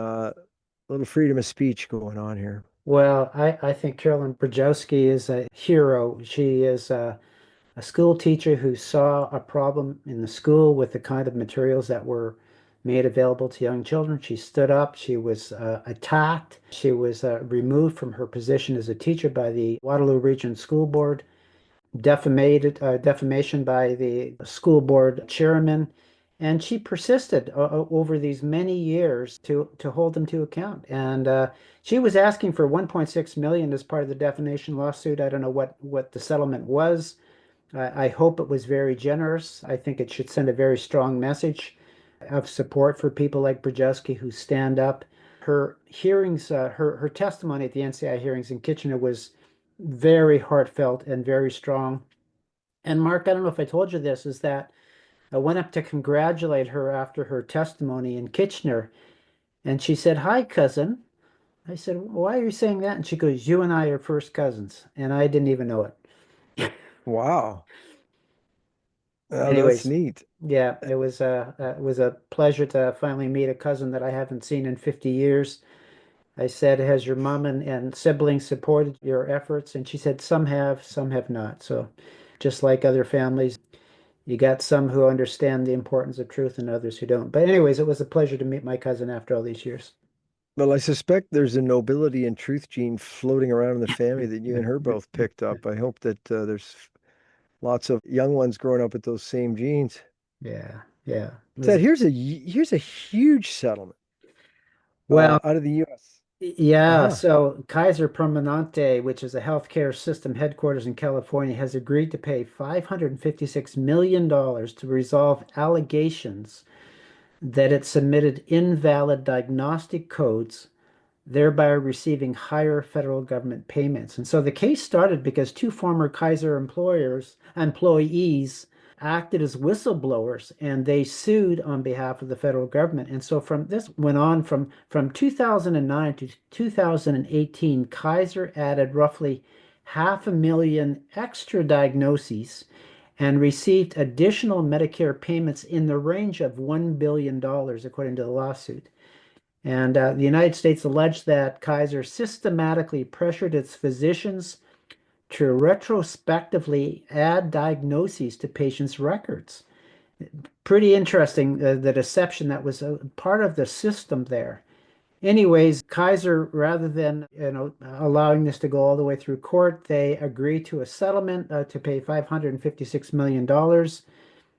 Little freedom of speech going on here. Well, I think Carolyn Brzezowski is a hero. She is a school teacher who saw a problem in the school with the kind of materials that were made available to young children. She stood up. She was attacked. She was removed from her position as a teacher by the Waterloo Region School Board, defamation by the school board chairman, and she persisted over these many years to hold them to account. And she was asking for 1.6 million as part of the defamation lawsuit. I don't know what the settlement was. I hope it was very generous. I think it should send a very strong message of support for people like Brzezinski who stand up. Her hearings, her testimony at the NCI hearings in Kitchener was very heartfelt and very strong. And Mark, I don't know if I told you this, is that I went up to congratulate her after her testimony in Kitchener, and she said, "Hi, cousin." I said, "Why are you saying that?" And she goes, "You and I are first cousins." And I didn't even know it. Wow. That's Anyways, neat. yeah, it was a pleasure to finally meet a cousin that I haven't seen in 50 years. I said, "Has your mom and siblings supported your efforts?" And she said, some have not. So just like other families, you got some who understand the importance of truth and others who don't. But anyways, it was a pleasure to meet my cousin after all these years. Well, I suspect there's a nobility and truth gene floating around in the family that you and her both picked up. I hope that there's lots of young ones growing up with those same genes. Yeah, yeah. It was Ted, here's a huge settlement well, out of the U.S. yeah, Uh-huh. so Kaiser Permanente, which is a healthcare system headquarters in California, has agreed to pay $556 million to resolve allegations that it submitted invalid diagnostic codes, thereby receiving higher federal government payments. And so the case started because two former Kaiser employees acted as whistleblowers and they sued on behalf of the federal government. And so from this went on from 2009 to 2018, Kaiser added roughly 500,000 extra diagnoses and received additional Medicare payments in the range of $1 billion, according to the lawsuit. And the United States alleged that Kaiser systematically pressured its physicians to retrospectively add diagnoses to patients' records. Pretty interesting, the deception that was a part of the system there. Anyways, Kaiser, rather than allowing this to go all the way through court, they agreed to a settlement to pay $556 million.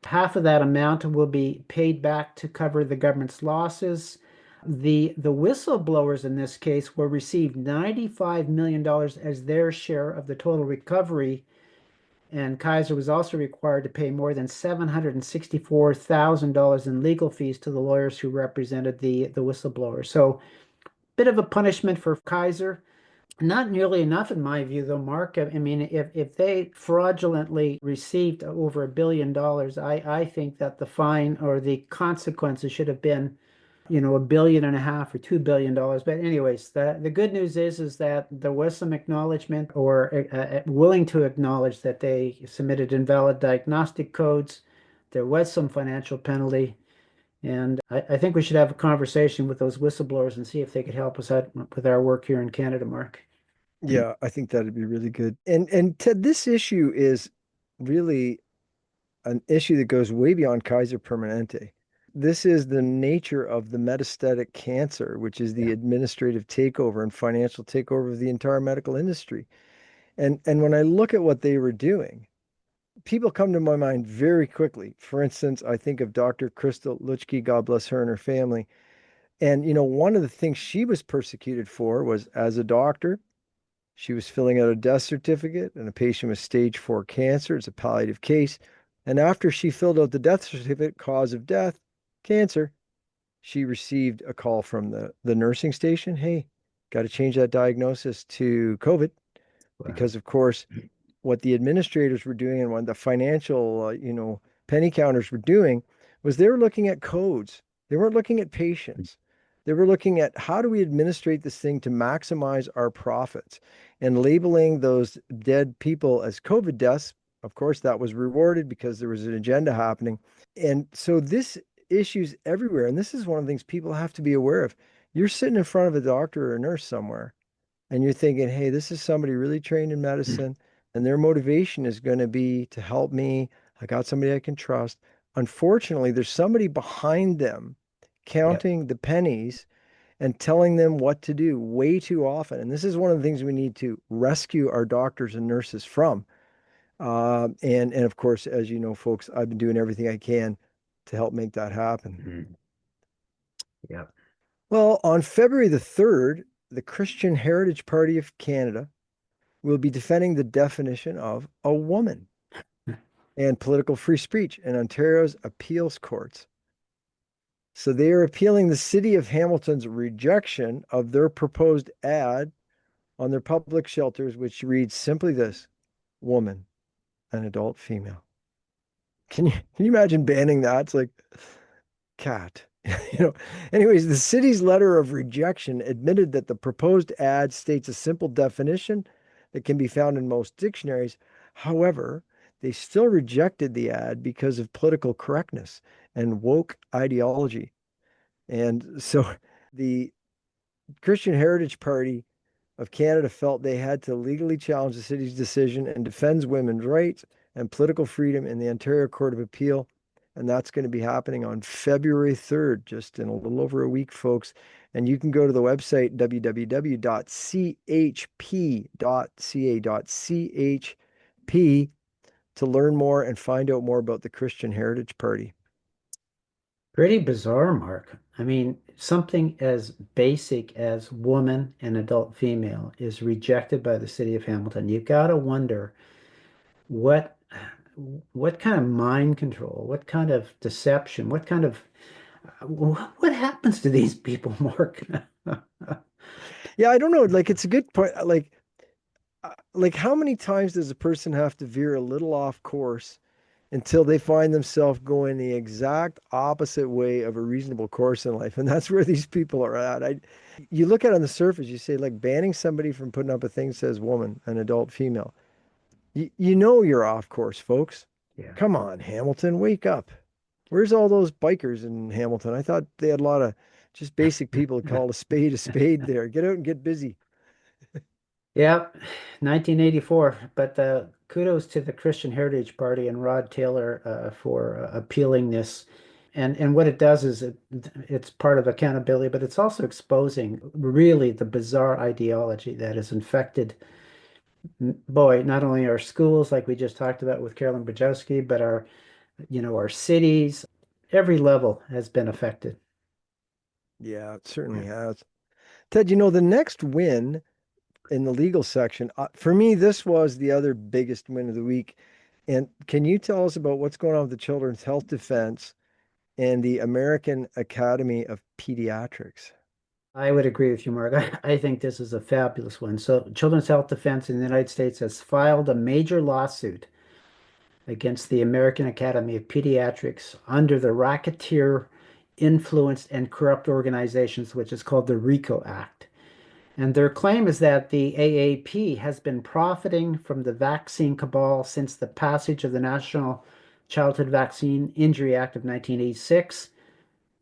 Half of that amount will be paid back to cover the government's losses. The whistleblowers in this case will receive $95 million as their share of the total recovery. And Kaiser was also required to pay more than $764,000 in legal fees to the lawyers who represented the whistleblowers. So, bit of a punishment for Kaiser. Not nearly enough, in my view, though, Mark. I mean, if they fraudulently received over $1 billion, I think that the fine or the consequences should have been, $1.5 billion or $2 billion. But anyways, the good news is that there was some acknowledgement or willing to acknowledge that they submitted invalid diagnostic codes. There was some financial penalty. And I think we should have a conversation with those whistleblowers and see if they could help us out with our work here in Canada, Mark. Yeah, I think that'd be really good. And Ted, this issue is really an issue that goes way beyond Kaiser Permanente. This is the nature of the metastatic cancer, which is the Yeah. administrative takeover and financial takeover of the entire medical industry. And when I look at what they were doing, people come to my mind very quickly. For instance, I think of Dr. Crystal Luchke, God bless her and her family. And one of the things she was persecuted for was as a doctor, she was filling out a death certificate and a patient with stage 4 cancer. It's a palliative case. And after she filled out the death certificate, cause of death, cancer, she received a call from the nursing station. Hey, got to change that diagnosis to COVID Wow. because, of course, what the administrators were doing and what the financial, penny counters were doing was they were looking at codes. They weren't looking at patients. They were looking at how do we administrate this thing to maximize our profits and labeling those dead people as COVID deaths. Of course, that was rewarded because there was an agenda happening. And so this issues everywhere. And this is one of the things people have to be aware of. You're sitting in front of a doctor or a nurse somewhere, and you're thinking, hey, this is somebody really trained in medicine, and their motivation is going to be to help me. I got somebody I can trust. Unfortunately, there's somebody behind them Yep. counting the pennies and telling them what to do way too often. And this is one of the things we need to rescue our doctors and nurses from. And of course, as you know, folks, I've been doing everything I can to help make that happen. Mhm. Yep. Well, on February the 3rd, the Christian Heritage Party of Canada will be defending the definition of a woman and political free speech in Ontario's appeals courts. So they are appealing the city of Hamilton's rejection of their proposed ad on their public shelters, which reads simply this: woman, an adult female. Can you imagine banning that? It's like cat. You know, anyways, the city's letter of rejection admitted that the proposed ad states a simple definition that can be found in most dictionaries. However, they still rejected the ad because of political correctness and woke ideology. And so the Christian Heritage Party of Canada felt they had to legally challenge the city's decision and defends women's rights and political freedom in the Ontario Court of Appeal. And that's going to be happening on February 3rd, just in a little over a week, folks. And you can go to the website www.chp.ca.chp to learn more and find out more about the Christian Heritage Party. Pretty bizarre, Mark. I mean, something as basic as woman and adult female is rejected by the city of Hamilton. You gotta wonder what what kind of mind control, what kind of deception, what kind of what happens to these people, Mark? Yeah, I don't know. Like, it's a good point. Like how many times does a person have to veer a little off course until they find themselves going the exact opposite way of a reasonable course in life? And that's where these people are at. You look at it on the surface, you say like banning somebody from putting up a thing that says woman, an adult female. You know you're off course, folks. Yeah. Come on, Hamilton, wake up. Where's all those bikers in Hamilton? I thought they had a lot of just basic people to call a spade there. Get out and get busy. Yeah, 1984. But kudos to the Christian Heritage Party and Rod Taylor for appealing this. And what it does is it's part of accountability, but it's also exposing really the bizarre ideology that has infected, boy, not only our schools, like we just talked about with Carolyn Bajowski, but our cities. Every level has been affected. Yeah, it Yeah. certainly has. Ted, the next win in the legal section, for me, this was the other biggest win of the week. And can you tell us about what's going on with the Children's Health Defense and the American Academy of Pediatrics? I would agree with you, Mark. I think this is a fabulous one. So, Children's Health Defense in the United States has filed a major lawsuit against the American Academy of Pediatrics under the Racketeer Influenced and Corrupt Organizations, which is called the RICO Act. And their claim is that the AAP has been profiting from the vaccine cabal since the passage of the National Childhood Vaccine Injury Act of 1986.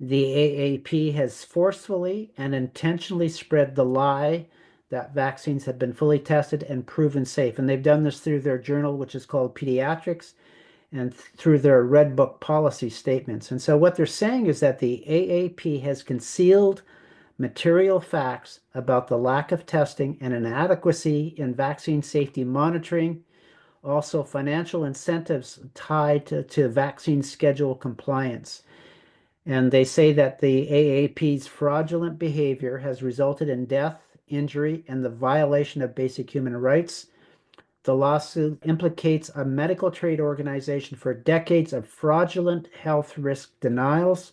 The AAP has forcefully and intentionally spread the lie that vaccines have been fully tested and proven safe. And they've done this through their journal, which is called Pediatrics, and through their Red Book policy statements. And so what they're saying is that the AAP has concealed material facts about the lack of testing and inadequacy in vaccine safety monitoring, also financial incentives tied to vaccine schedule compliance. And they say that the AAP's fraudulent behavior has resulted in death, injury, and the violation of basic human rights. The lawsuit implicates a medical trade organization for decades of fraudulent health risk denials.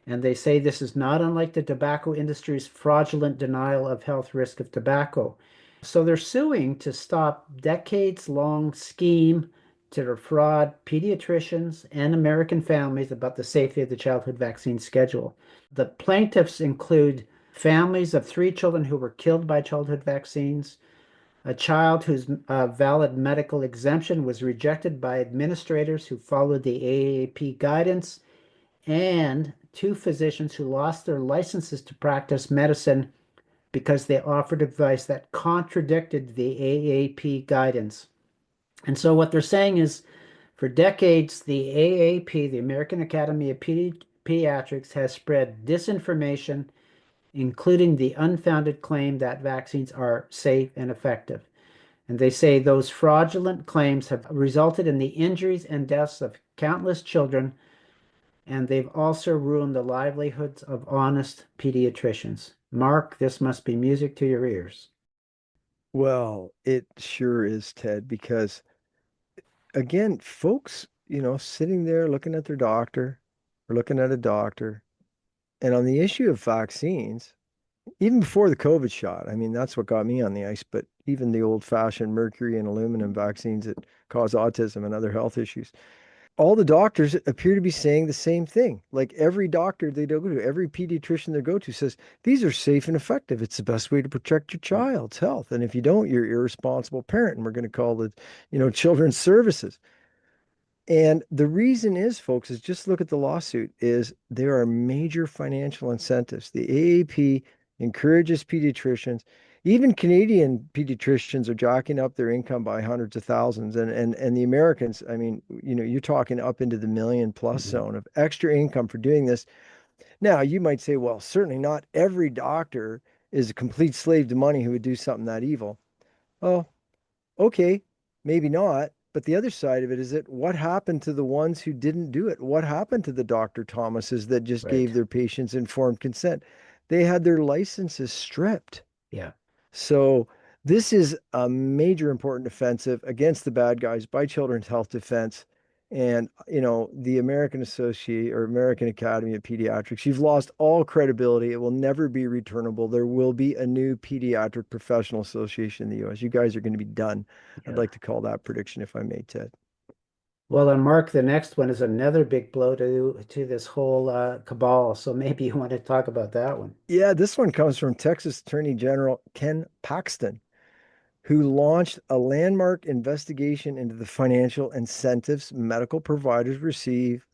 And they say this is not unlike the tobacco industry's fraudulent denial of health risk of tobacco. So they're suing to stop decades-long scheme to defraud pediatricians and American families about the safety of the childhood vaccine schedule. The plaintiffs include families of three children who were killed by childhood vaccines, a child whose valid medical exemption was rejected by administrators who followed the AAP guidance, and two physicians who lost their licenses to practice medicine because they offered advice that contradicted the AAP guidance. And so what they're saying is for decades, the AAP, the American Academy of Pediatrics, has spread disinformation, including the unfounded claim that vaccines are safe and effective. And they say those fraudulent claims have resulted in the injuries and deaths of countless children, and they've also ruined the livelihoods of honest pediatricians. Mark, this must be music to your ears. Well, it sure is, Ted, because again, folks, sitting there looking at their doctor or looking at a doctor, and on the issue of vaccines, even before the COVID shot, I mean, that's what got me on the ice, but even the old-fashioned mercury and aluminum vaccines that cause autism and other health issues, all the doctors appear to be saying the same thing. Like every doctor they go to, every pediatrician they go to says, these are safe and effective. It's the best way to protect your child's health. And if you don't, you're an irresponsible parent. And we're going to call it, children's services. And the reason is, folks, is just look at the lawsuit, is there are major financial incentives. The AAP encourages pediatricians, even Canadian pediatricians are jacking up their income by hundreds of thousands. And the Americans, I mean, you're talking up into the million plus Mhm. zone of extra income for doing this. Now, you might say, well, certainly not every doctor is a complete slave to money who would do something that evil. Oh, okay, maybe not. But the other side of it is that what happened to the ones who didn't do it? What happened to the Dr. Thomases that just Right. gave their patients informed consent? They had their licenses stripped. Yeah. So this is a major important offensive against the bad guys by Children's Health Defense and the American Associate or American Academy of Pediatrics. You've lost all credibility. It will never be returnable. There will be a new pediatric professional association in the US. You guys are going to be done. I'd Yeah. like to call that prediction if I may, Ted. Well, and Mark, the next one is another big blow to this whole cabal. So maybe you want to talk about that one. Yeah, this one comes from Texas Attorney General Ken Paxton, who launched a landmark investigation into the financial incentives medical providers receive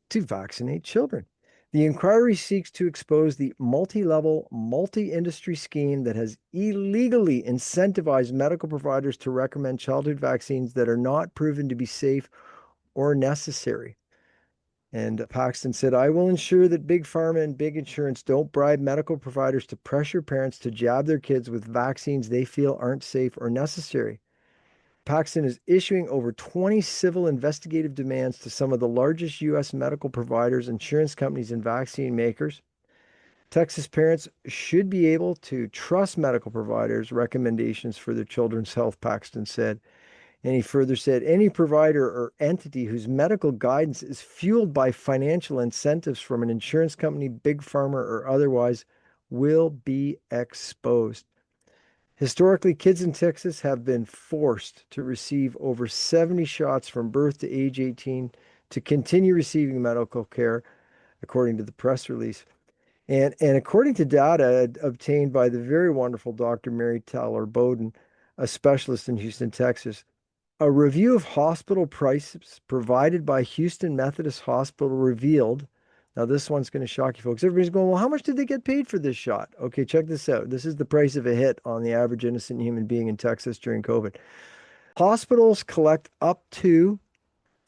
to vaccinate children. The inquiry seeks to expose the multi level, multi industry scheme that has illegally incentivized medical providers to recommend childhood vaccines that are not proven to be safe or necessary. And Paxton said, I will ensure that big pharma and big insurance don't bribe medical providers to pressure parents to jab their kids with vaccines they feel aren't safe or necessary. Paxton is issuing over 20 civil investigative demands to some of the largest U.S. medical providers, insurance companies, and vaccine makers. Texas parents should be able to trust medical providers' recommendations for their children's health, Paxton said. And he further said any provider or entity whose medical guidance is fueled by financial incentives from an insurance company, big pharma, or otherwise will be exposed. Historically, kids in Texas have been forced to receive over 70 shots from birth to age 18 to continue receiving medical care, according to the press release. And according to data obtained by the very wonderful Dr. Mary Tyler Bowden, a specialist in Houston, Texas, a review of hospital prices provided by Houston Methodist Hospital revealed. Now, this one's going to shock you folks. Everybody's going, well, how much did they get paid for this shot? Okay, check this out. This is the price of a hit on the average innocent human being in Texas during COVID. Hospitals collect up to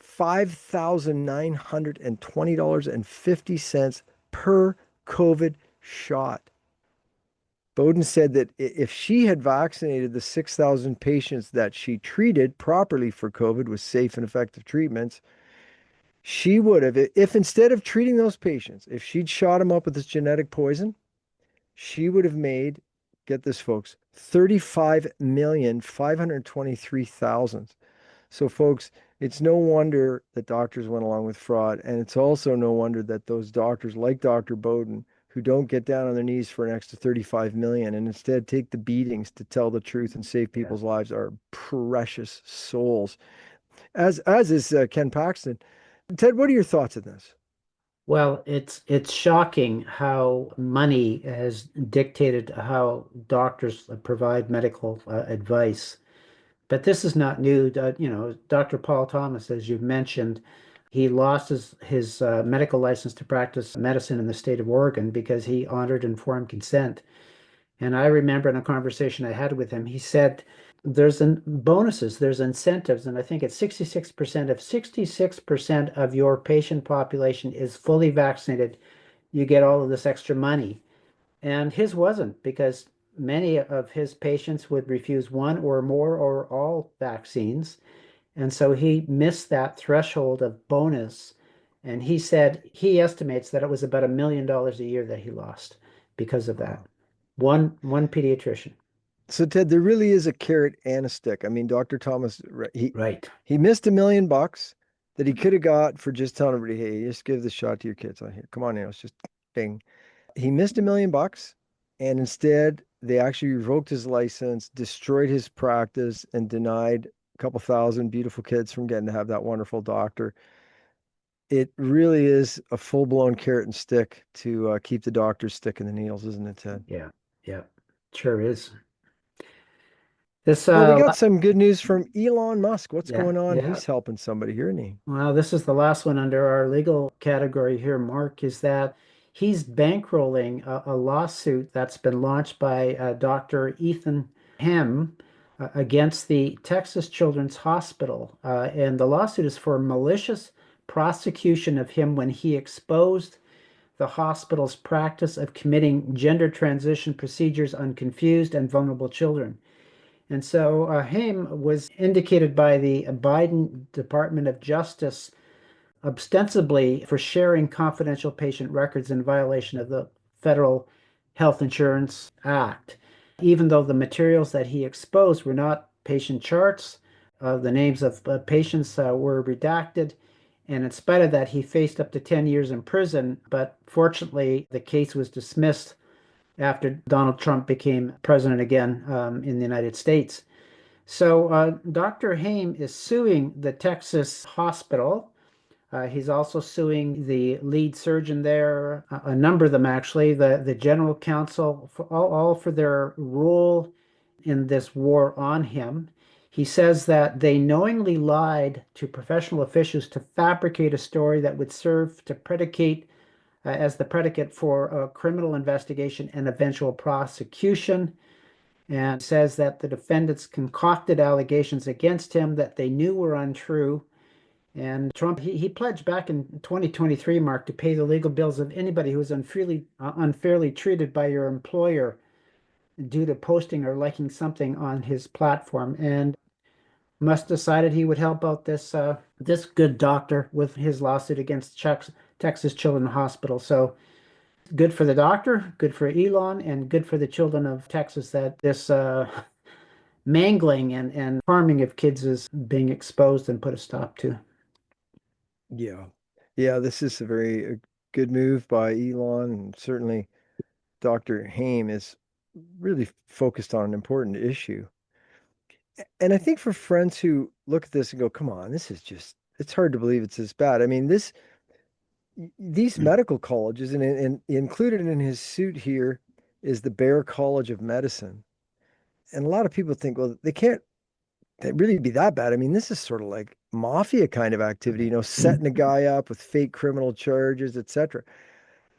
$5,920.50 per COVID shot. Bowden said that if she had vaccinated the 6,000 patients that she treated properly for COVID with safe and effective treatments, she would have, if instead of treating those patients, if she'd shot them up with this genetic poison, she would have made, get this, folks, 35,523,000. So, folks, it's no wonder that doctors went along with fraud. And it's also no wonder that those doctors, like Dr. Bowden, who don't get down on their knees for an extra 35 million and instead take the beatings to tell the truth and save Yeah. people's lives, are precious souls. As is Ken Paxton. Ted, what are your thoughts on this? Well, it's shocking how money has dictated how doctors provide medical advice. But this is not new. Dr. Paul Thomas, as you've mentioned, He lost his medical license to practice medicine in the state of Oregon because he honored informed consent. And I remember in a conversation I had with him, he said there's bonuses, there's incentives, and I think it's 66%. If 66% of your patient population is fully vaccinated, you get all of this extra money. And his wasn't, because many of his patients would refuse one or more or all vaccines. And so he missed that threshold of bonus. And he said he estimates that it was about $1 million a year that he lost because of that. Wow. One pediatrician. So Ted, there really is a carrot and a stick. I mean, Dr. Thomas, Right. he missed $1 million that he could have got for just telling everybody, hey, just give this shot to your kids on here. Come on, it's just ding. He missed $1 million, and instead they actually revoked his license, destroyed his practice, and denied a couple thousand beautiful kids from getting to have that wonderful doctor. It really is a full-blown carrot and stick to keep the doctors sticking the needles, isn't it, Ted? Yeah. Yeah. Sure is. This Well, we got some good news from Elon Musk. What's yeah, going on? yeah. He's helping somebody here, isn't he? Well, this is the last one under our legal category here, Mark, is that he's bankrolling a lawsuit that's been launched by Dr. Ethan Hem against the Texas Children's Hospital. And the lawsuit is for malicious prosecution of him when he exposed the hospital's practice of committing gender transition procedures on confused and vulnerable children. And so Haim was indicated by the Biden Department of Justice ostensibly for sharing confidential patient records in violation of the Federal Health Insurance Act, even though the materials that he exposed were not patient charts. The names of patients were redacted. And in spite of that, he faced up to 10 years in prison. But fortunately, the case was dismissed after Donald Trump became president again in the United States. So Dr. Haim is suing the Texas hospital. He's also suing the lead surgeon there, a number of them actually, the general counsel, for all for their role in this war on him. He says that they knowingly lied to professional officials to fabricate a story that would serve to predicate as the predicate for a criminal investigation and eventual prosecution, and says that the defendants concocted allegations against him that they knew were untrue. And Trump, he pledged back in 2023, Mark, to pay the legal bills of anybody who was unfairly treated by your employer due to posting or liking something on his platform. And Musk decided he would help out this good doctor with his lawsuit against Texas Children's Hospital. So good for the doctor, good for Elon, and good for the children of Texas that this mangling and harming of kids is being exposed and put a stop to. Yeah. Yeah, this is a very good move by Elon, and certainly Dr. Haim is really focused on an important issue. And I think for friends who look at this and go, come on, this is just, it's hard to believe it's this bad. I mean, these medical colleges, and included in his suit here is the Bayer College of Medicine. And a lot of people think, well, they can't really be that bad. I mean, this is sort of like mafia kind of activity, setting a guy up with fake criminal charges, etc.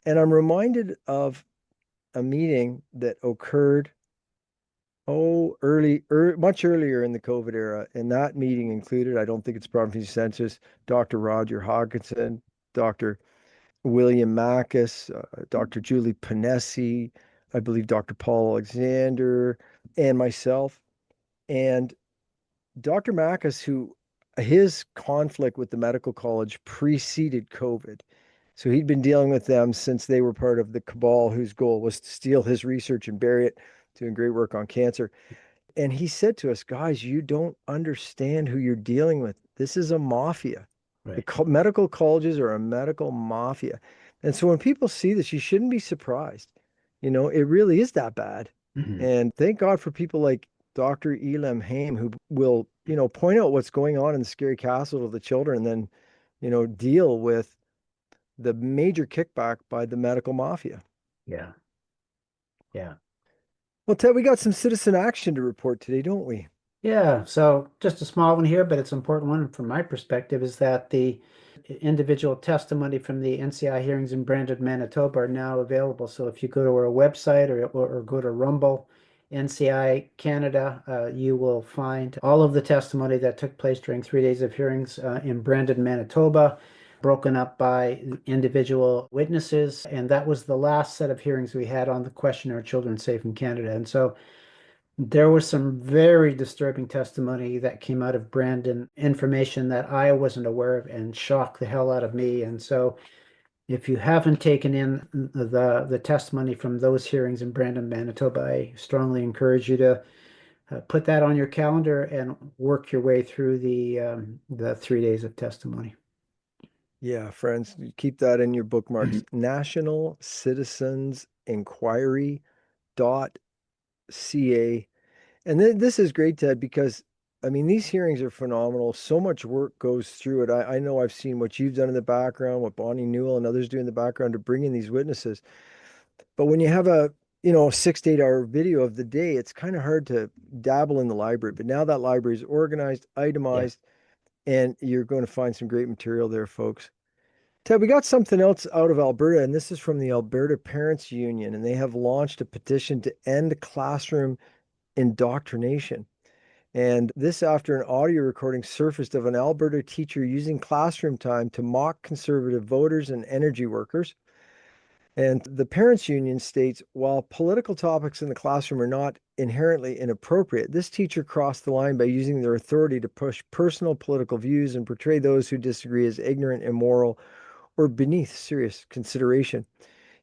And I'm reminded of a meeting that occurred much earlier in the COVID era. And that meeting included, I don't think it's province census, Dr. Roger Hawkinson, Dr. William Mackus, Dr. Julie Ponesse, I believe Dr. Paul Alexander, and myself. And Dr. Mackus, who his conflict with the medical college preceded COVID. So he'd been dealing with them since they were part of the cabal whose goal was to steal his research and bury it, doing great work on cancer. And he said to us, guys, you don't understand who you're dealing with. This is a mafia. The Right. medical colleges are a medical mafia. And so when people see this, you shouldn't be surprised. It really is that bad. Mhm. And thank God for people like Dr. Elam Haim, who will, point out what's going on in the scary castle of the children and then, deal with the major kickback by the medical mafia. Yeah. Yeah. Well, Ted, we got some citizen action to report today, don't we? Yeah, so just a small one here, but it's an important one from my perspective is that the individual testimony from the NCI hearings in Brandon, Manitoba are now available. So if you go to our website or go to Rumble, NCI Canada, you will find all of the testimony that took place during 3 days of hearings in Brandon, Manitoba, broken up by individual witnesses. And that was the last set of hearings we had on the question, are children safe in Canada? And so there was some very disturbing testimony that came out of Brandon, information that I wasn't aware of and shocked the hell out of me. And so if you haven't taken in the testimony from those hearings in Brandon, Manitoba, I strongly encourage you to put that on your calendar and work your way through the 3 days of testimony. Yeah, friends, keep that in your bookmarks. National Citizens Inquiry.ca. And this is great, Ted, because I mean, these hearings are phenomenal. So much work goes through it. I know I've seen what you've done in the background, what Bonnie Newell and others do in the background to bring in these witnesses. But when you have a, 6 to 8 hour video of the day, it's kind of hard to dabble in the library. But now that library is organized, Yeah. itemized, and you're going to find some great material there, folks. Ted, we got something else out of Alberta, and this is from the Alberta Parents Union, and they have launched a petition to end classroom indoctrination. And this after an audio recording surfaced of an Alberta teacher using classroom time to mock conservative voters and energy workers. And the Parents Union states, while political topics in the classroom are not inherently inappropriate, this teacher crossed the line by using their authority to push personal political views and portray those who disagree as ignorant, immoral, or beneath serious consideration.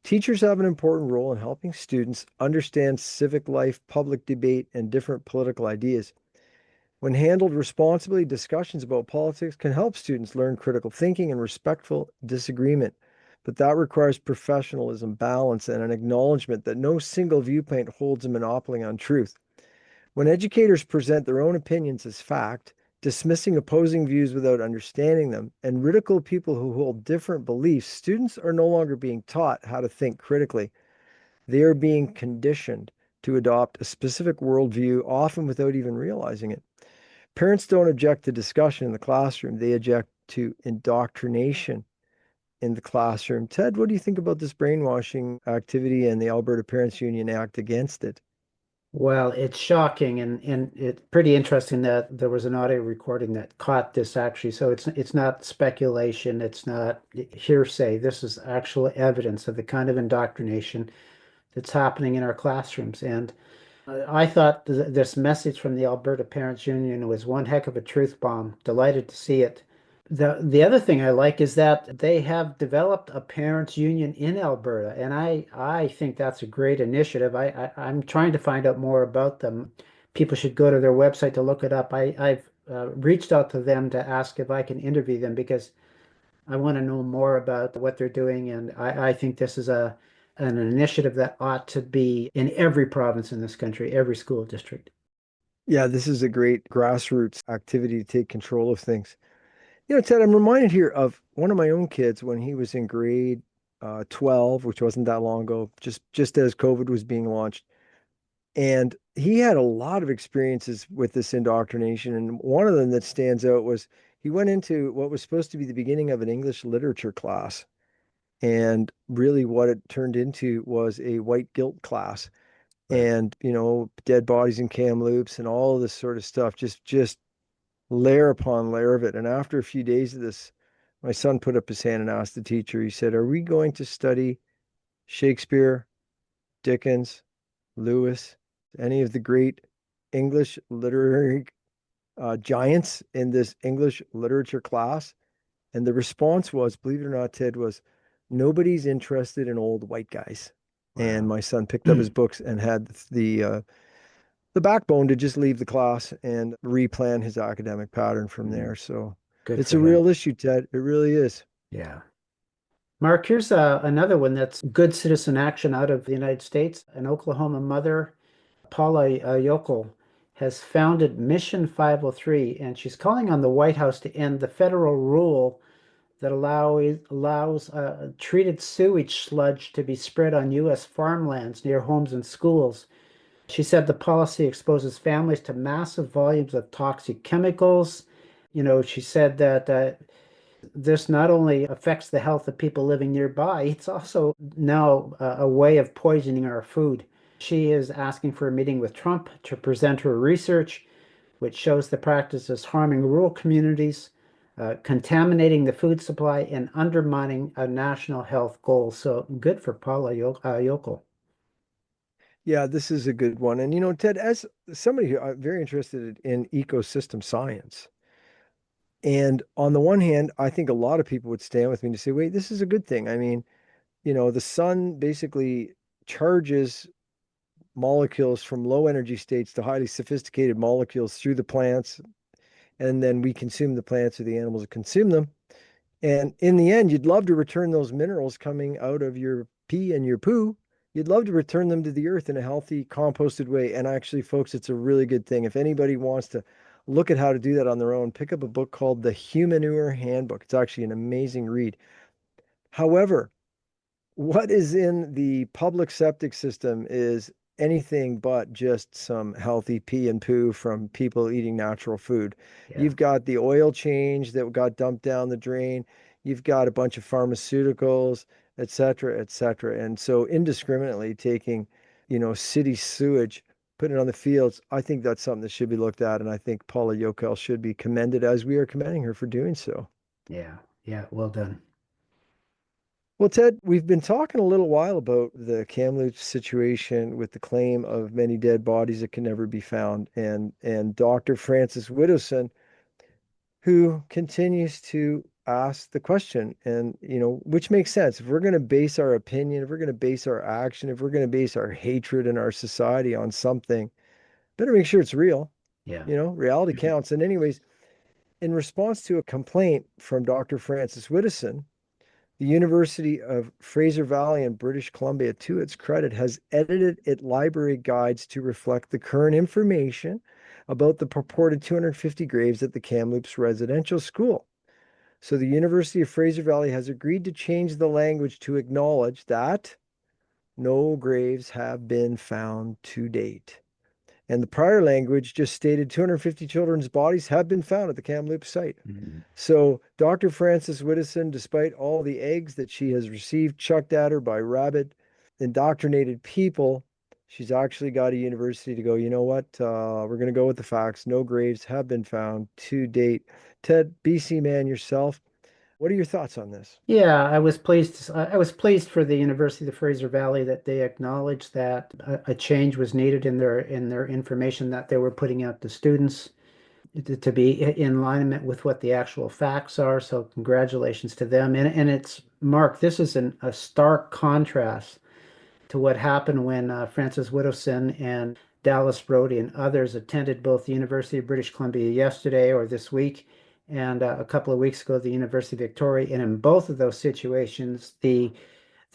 Teachers have an important role in helping students understand civic life, public debate, and different political ideas. When handled responsibly, discussions about politics can help students learn critical thinking and respectful disagreement. But that requires professionalism, balance, and an acknowledgement that no single viewpoint holds a monopoly on truth. When educators present their own opinions as fact, dismissing opposing views without understanding them, and ridicule people who hold different beliefs, students are no longer being taught how to think critically. They are being conditioned to adopt a specific worldview, often without even realizing it. Parents don't object to discussion in the classroom, they object to indoctrination in the classroom. Ted, what do you think about this brainwashing activity and the Alberta Parents Union Act against it? Well, it's shocking and it's pretty interesting that there was an audio recording that caught this actually. So it's not speculation, it's not hearsay. This is actual evidence of the kind of indoctrination that's happening in our classrooms. And I thought this message from the Alberta Parents Union was one heck of a truth bomb. Delighted to see it. The other thing I like is that they have developed a parents union in Alberta, and I think that's a great initiative. I'm trying to find out more about them. People should go to their website to look it up. I've reached out to them to ask if I can interview them because I want to know more about what they're doing, and I think this is a an initiative that ought to be in every province in this country, every school district. Yeah, this is a great grassroots activity to take control of things. Ted, I'm reminded here of one of my own kids when he was in grade 12, which wasn't that long ago, just as COVID was being launched. And he had a lot of experiences with this indoctrination. And one of them that stands out was he went into what was supposed to be the beginning of an English literature class. And really, what it turned into was a white guilt class. Right. And, dead bodies in Kamloops and all of this sort of stuff, just layer upon layer of it. And after a few days of this, my son put up his hand and asked the teacher, he said, are we going to study Shakespeare, Dickens, Lewis, any of the great English literary giants in this English literature class? And the response was, believe it or not, Ted, was nobody's interested in old white guys. And Wow. my son picked up his books and had the backbone to just leave the class and replan his academic pattern from there. So Good it's for a him. real issue, Ted. It really is. Yeah. Mark, here's another one that's good citizen action out of the United States. An Oklahoma mother, Paula Yokel, has founded Mission 503, and she's calling on the White House to end the federal rule that allows treated sewage sludge to be spread on U.S. farmlands near homes and schools. She said the policy exposes families to massive volumes of toxic chemicals. She said that this not only affects the health of people living nearby, it's also now a way of poisoning our food. She is asking for a meeting with Trump to present her research, which shows the practice is harming rural communities, contaminating the food supply, and undermining a national health goal. So good for Paula Yokel. Yeah, this is a good one. And Ted, as somebody who I'm very interested in ecosystem science, and on the one hand, I think a lot of people would stand with me to say, wait, this is a good thing. I mean, the sun basically charges molecules from low energy states to highly sophisticated molecules through the plants, and then we consume the plants or the animals that consume them. And in the end, you'd love to return those minerals coming out of your pee and your poo. You'd love to return them to the earth in a healthy, composted way. And actually, folks, it's a really good thing. If anybody wants to look at how to do that on their own, pick up a book called The Humanure Handbook. It's actually an amazing read. However, what is in the public septic system is anything but just some healthy pee and poo from people eating natural food. Yeah, You've got the oil change that got dumped down the drain. You've got a bunch of pharmaceuticals, et cetera, et cetera. And so indiscriminately taking, city sewage, putting it on the fields, I think that's something that should be looked at. And I think Paula Yokel should be commended as we are commending her for doing so. yeah, yeah. Well done. Well, Ted, we've been talking a little while about the Kamloops situation with the claim of many dead bodies that can never be found, and Dr. Francis Widdowson, who continues to ask the question, and which makes sense. If we're going to base our opinion, if we're going to base our action, if we're going to base our hatred in our society on something, better make sure it's real. Yeah. Reality counts. And anyways, in response to a complaint from Dr. Francis Widdowson, the University of Fraser Valley in British Columbia, to its credit, has edited its library guides to reflect the current information about the purported 250 graves at the Kamloops Residential School. So the University of Fraser Valley has agreed to change the language to acknowledge that no graves have been found to date. And the prior language just stated 250 children's bodies have been found at the Kamloops site. Mhm. So Dr. Frances Widdowson, despite all the eggs that she has received chucked at her by rabid, indoctrinated people, she's actually got a university to go, you know what? We're going to go with the facts. No graves have been found to date. Ted, BC man yourself, what are your thoughts on this? Yeah, I was pleased. I was pleased for the University of Fraser Valley that they acknowledged that a change was needed in their information that they were putting out to students to be in alignment with what the actual facts are. So congratulations to them. And it's Mark, this is a stark contrast to what happened when Francis Widdowson and Dallas Brody and others attended both the University of British Columbia yesterday or this week, and a couple of weeks ago, the University of Victoria. And in both of those situations, the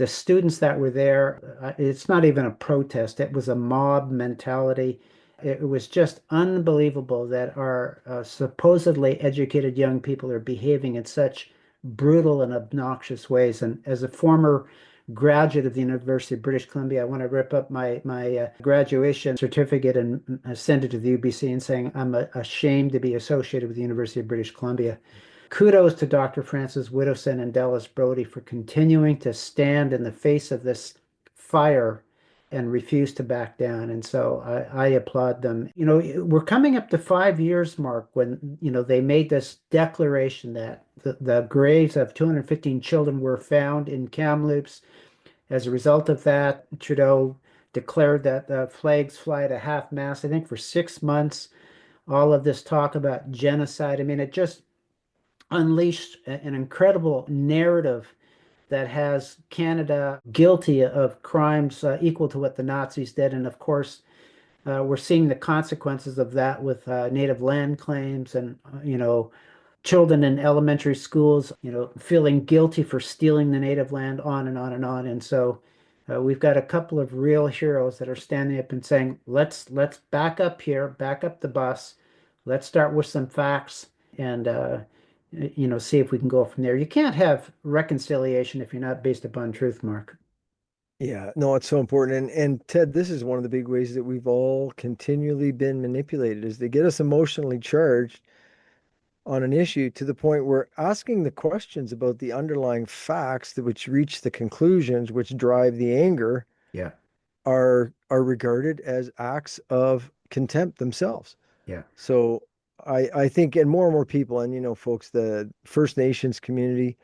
students that were there, it's not even a protest, it was a mob mentality. It was just unbelievable that our supposedly educated young people are behaving in such brutal and obnoxious ways. And as a former graduate of the University of British Columbia, I want to rip up my graduation certificate and send it to the UBC and saying I'm ashamed to be associated with the University of British Columbia. Kudos to Dr. Francis Widdowson and Dallas Brody for continuing to stand in the face of this fire and refuse to back down. And so I applaud them. We're coming up to 5 years, Mark, when, they made this declaration that the graves of 215 children were found in Kamloops. As a result of that, Trudeau declared that the flags fly at a half mast, I think, for 6 months. All of this talk about genocide. I mean, it just unleashed an incredible narrative that has Canada guilty of crimes equal to what the Nazis did. And of course, we're seeing the consequences of that with native land claims and, children in elementary schools, feeling guilty for stealing the native land, on and on and on. And so we've got a couple of real heroes that are standing up and saying, let's back up here, back up the bus. Let's start with some facts and see if we can go from there. You can't have reconciliation if you're not based upon truth, Mark. Yeah, no, it's so important. And Ted, this is one of the big ways that we've all continually been manipulated is they get us emotionally charged on an issue to the point where asking the questions about the underlying facts that which reach the conclusions which drive the anger Yeah, are regarded as acts of contempt themselves. yeah, So I think and more people, and folks, the First Nations community,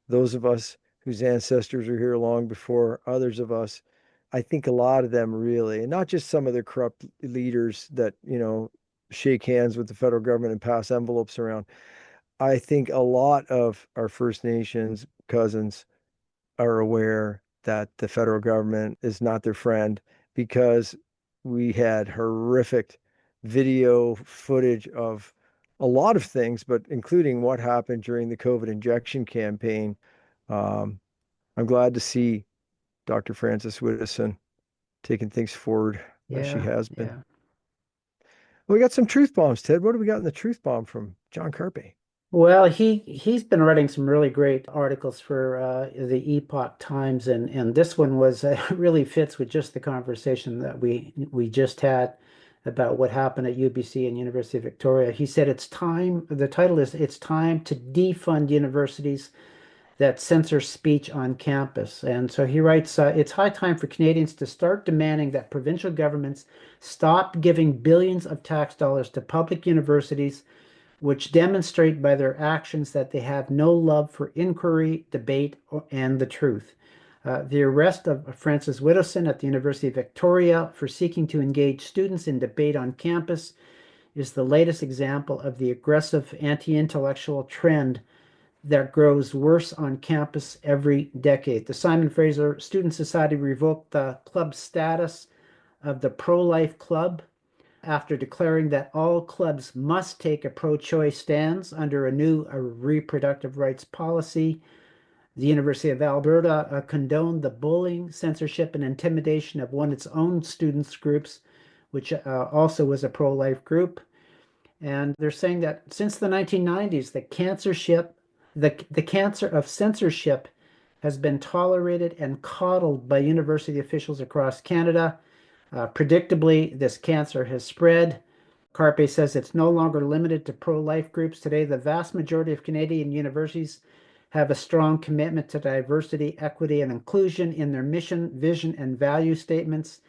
those of us whose ancestors are here long before others of us, I think a lot of them really, and not just some of the corrupt leaders that, shake hands with the federal government and pass envelopes around. I think a lot of our First Nations cousins are aware that the federal government is not their friend because we had horrific video footage of a lot of things, but including what happened during the COVID injection campaign. Um, I'm glad to see Dr. Frances Whittison taking things forward as she yeah, has been. yeah. We got some truth bombs, Ted. What do we got in the truth bomb from John Carpe? Well, he's been writing some really great articles for the Epoch Times, and this one was really fits with just the conversation that we just had about what happened at UBC and University of Victoria. He said it's time. The title is "It's Time to Defund Universities That Censor Speech on Campus." And so he writes, "It's high time for Canadians to start demanding that provincial governments stop giving billions of tax dollars to public universities." Which demonstrate by their actions that they have no love for inquiry, debate, and the truth. The arrest of Frances Whittison at the University of Victoria for seeking to engage students in debate on campus is the latest example of the aggressive anti-intellectual trend that grows worse on campus every decade. The Simon Fraser Student Society revoked the club status of the pro-life club after declaring that all clubs must take a pro-choice stance under a new reproductive rights policy. The University of Alberta condoned the bullying, censorship, and intimidation of one of its own students groups, which also was a pro-life group. And they're saying that since the 1990s, the cancer of censorship has been tolerated and coddled by university officials across Canada. Predictably, this cancer has spread. Carpe says it's no longer limited to pro-life groups. Today, the vast majority of Canadian universities have a strong commitment to diversity, equity, and inclusion in their mission, vision, and value statements.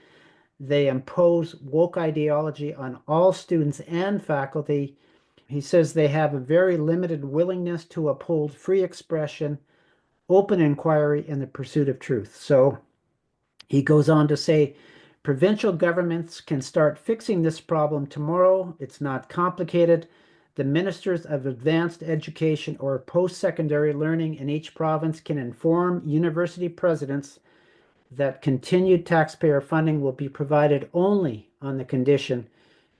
They impose woke ideology on all students and faculty. He says they have a very limited willingness to uphold free expression, open inquiry, and the pursuit of truth. So he goes on to say provincial governments can start fixing this problem tomorrow. It's not complicated. The ministers of advanced education or post-secondary learning in each province can inform university presidents that continued taxpayer funding will be provided only on the condition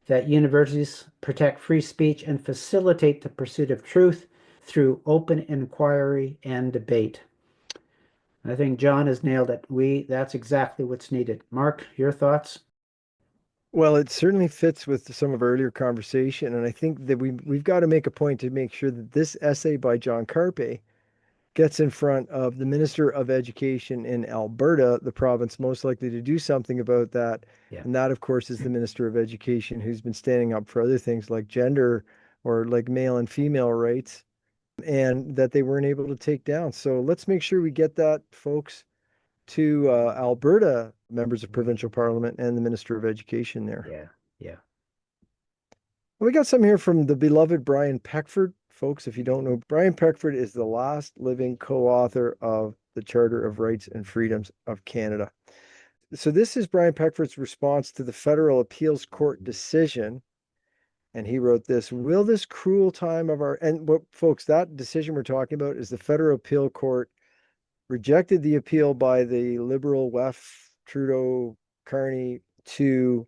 that universities protect free speech and facilitate the pursuit of truth through open inquiry and debate. I think John has nailed it. That's exactly what's needed. Mark, your thoughts? Well, it certainly fits with some of our earlier conversation, and I think that we've got to make a point to make sure that this essay by John Carpe gets in front of the Minister of Education in Alberta, the province most likely to do something about that. Yeah. And that, of course, is the Minister of Education who's been standing up for other things like gender or like male and female rights, and that they weren't able to take down. So let's make sure we get that, folks, to Alberta members of provincial parliament and the Minister of Education there. Yeah. Yeah. We got some here from the beloved Brian Peckford. Folks, if you don't know, Brian Peckford is the last living co-author of the Charter of Rights and Freedoms of Canada. So this is Brian Peckford's response to the Federal Appeals Court decision. And he wrote this, will this cruel time of our, and what folks, that decision we're talking about is the Federal Appeal Court rejected the appeal by the Liberal WEF Trudeau Carney to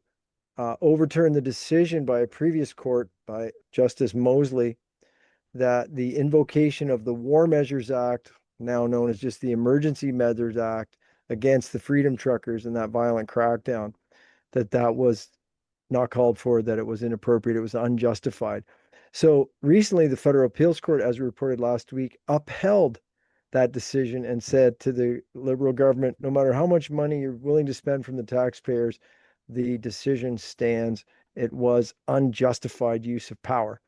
overturn the decision by a previous court by Justice Mosley that the invocation of the War Measures Act, now known as just the Emergency Measures Act, against the Freedom Truckers and that violent crackdown, that was not called for, that it was inappropriate, it was unjustified. So recently, the Federal Appeals Court, as we reported last week, upheld that decision and said to the Liberal government, no matter how much money you're willing to spend from the taxpayers, the decision stands. It was unjustified use of power.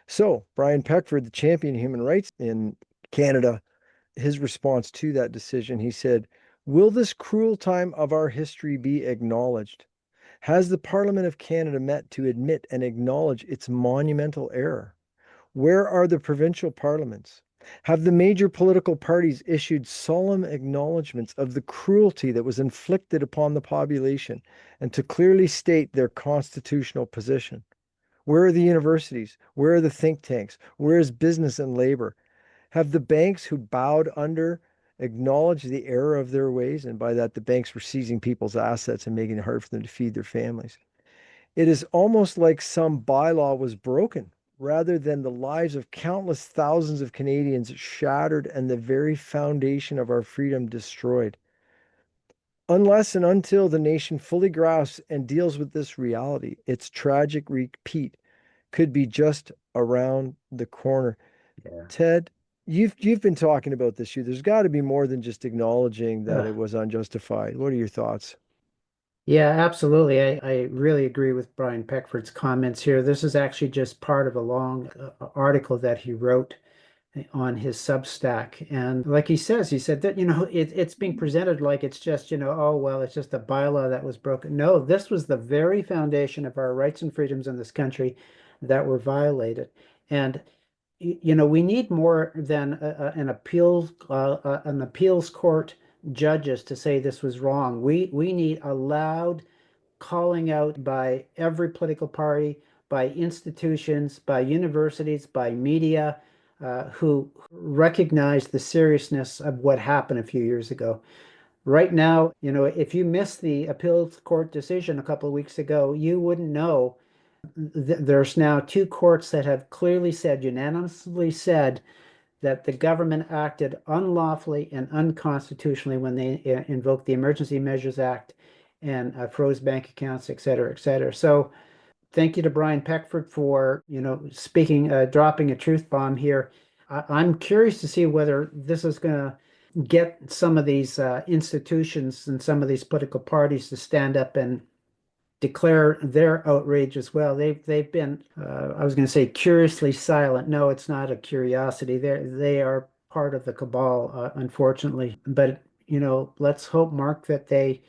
So, Brian Peckford, the champion of human rights in Canada, his response to that decision, he said, will this cruel time of our history be acknowledged? Has the Parliament of Canada met to admit and acknowledge its monumental error? Where are the provincial parliaments? Have the major political parties issued solemn acknowledgments of the cruelty that was inflicted upon the population and to clearly state their constitutional position? Where are the universities? Where are the think tanks? Where is business and labor? Have the banks who bowed under acknowledged the error of their ways? And by that, the banks were seizing people's assets and making it hard for them to feed their families. It is almost like some bylaw was broken rather than the lives of countless thousands of Canadians shattered and the very foundation of our freedom destroyed. Unless and until the nation fully grasps and deals with this reality, its tragic repeat could be just around the corner. Yeah. Ted, you've been talking about this issue. There's got to be more than just acknowledging that it was unjustified. What are your thoughts? Yeah, absolutely. I really agree with Brian Peckford's comments here. This is actually just part of a long article that he wrote on his Substack. And like he said that, it's being presented like it's just, oh, well, it's just a bylaw that was broken. No, this was the very foundation of our rights and freedoms in this country that were violated. And we need more than an appeals court judges to say this was wrong. We need a loud calling out by every political party, by institutions, by universities, by media, who recognize the seriousness of what happened a few years ago. Right now, if you missed the appeals court decision a couple of weeks ago, you wouldn't know. There's now two courts that have clearly said, unanimously said, that the government acted unlawfully and unconstitutionally when they invoked the Emergency Measures Act and froze bank accounts, et cetera, et cetera. So thank you to Brian Peckford for, dropping a truth bomb here. I'm curious to see whether this is going to get some of these institutions and some of these political parties to stand up and declare their outrage as well. They've been I was going to say curiously silent. No, it's not a curiosity. They are part of the cabal, unfortunately. But let's hope, Mark, that they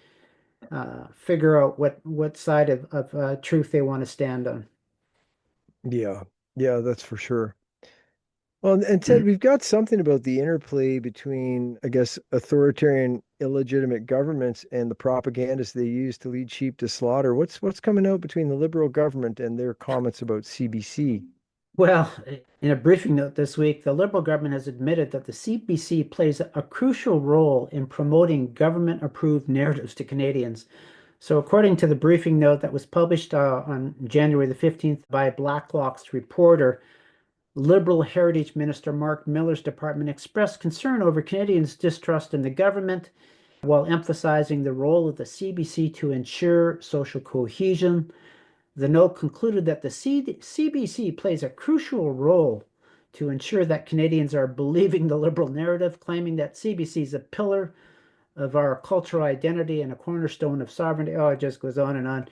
figure out what side of truth they want to stand on. Yeah, yeah, that's for sure. Well, and Ted, we've got something about the interplay between, I guess, authoritarian, illegitimate governments and the propagandists they use to lead sheep to slaughter. What's coming out between the Liberal government and their comments about CBC? Well, in a briefing note this week, the Liberal government has admitted that the CBC plays a crucial role in promoting government-approved narratives to Canadians. So, according to the briefing note that was published on January the 15th by Blacklock's reporter, Liberal Heritage Minister Mark Miller's department expressed concern over Canadians' distrust in the government while emphasizing the role of the CBC to ensure social cohesion. The note concluded that the CBC plays a crucial role to ensure that Canadians are believing the Liberal narrative, claiming that CBC is a pillar of our cultural identity and a cornerstone of sovereignty. Oh, it just goes on and on.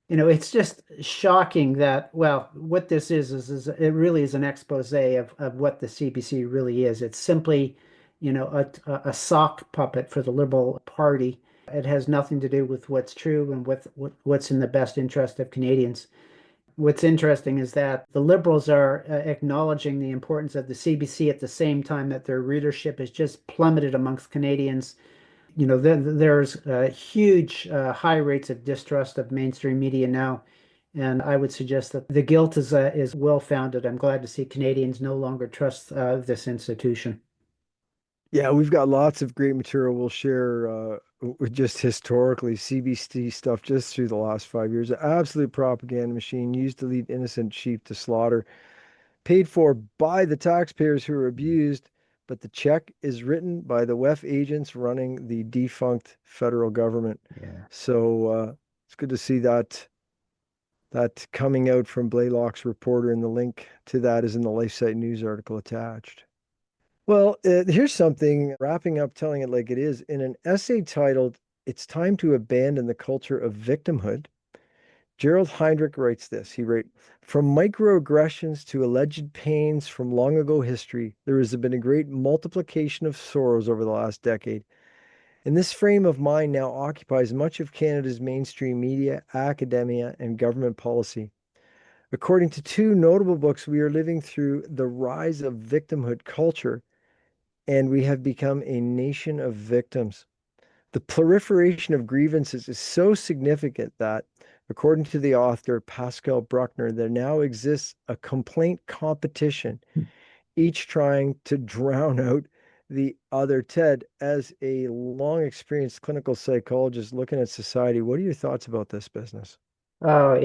It's just shocking that, well, what this is it really is an expose of what the CBC really is. It's simply, a sock puppet for the Liberal Party. It has nothing to do with what's true and what's in the best interest of Canadians. What's interesting is that the Liberals are acknowledging the importance of the CBC at the same time that their readership has just plummeted amongst Canadians. There's huge high rates of distrust of mainstream media now, and I would suggest that the guilt is well founded. I'm glad to see Canadians no longer trust this institution. Yeah, we've got lots of great material we'll share with just historically CBC stuff just through the last 5 years. An absolute propaganda machine used to lead innocent sheep to slaughter, paid for by the taxpayers who are abused, but the check is written by the WEF agents running the defunct federal government. Yeah. So it's good to see that coming out from Blaylock's reporter, and the link to that is in the LifeSite News article attached. Well, here's something, wrapping up, telling it like it is. In an essay titled, "It's Time to Abandon the Culture of Victimhood," Gerald Heinrich writes this. He wrote, "From microaggressions to alleged pains from long ago history, there has been a great multiplication of sorrows over the last decade. And this frame of mind now occupies much of Canada's mainstream media, academia, and government policy. According to two notable books, we are living through the rise of victimhood culture, and we have become a nation of victims. The proliferation of grievances is so significant that, according to the author Pascal Bruckner, there now exists a complaint competition, each trying to drown out the other." Ted, as a long experienced clinical psychologist looking at society, what are your thoughts about this business? Oh,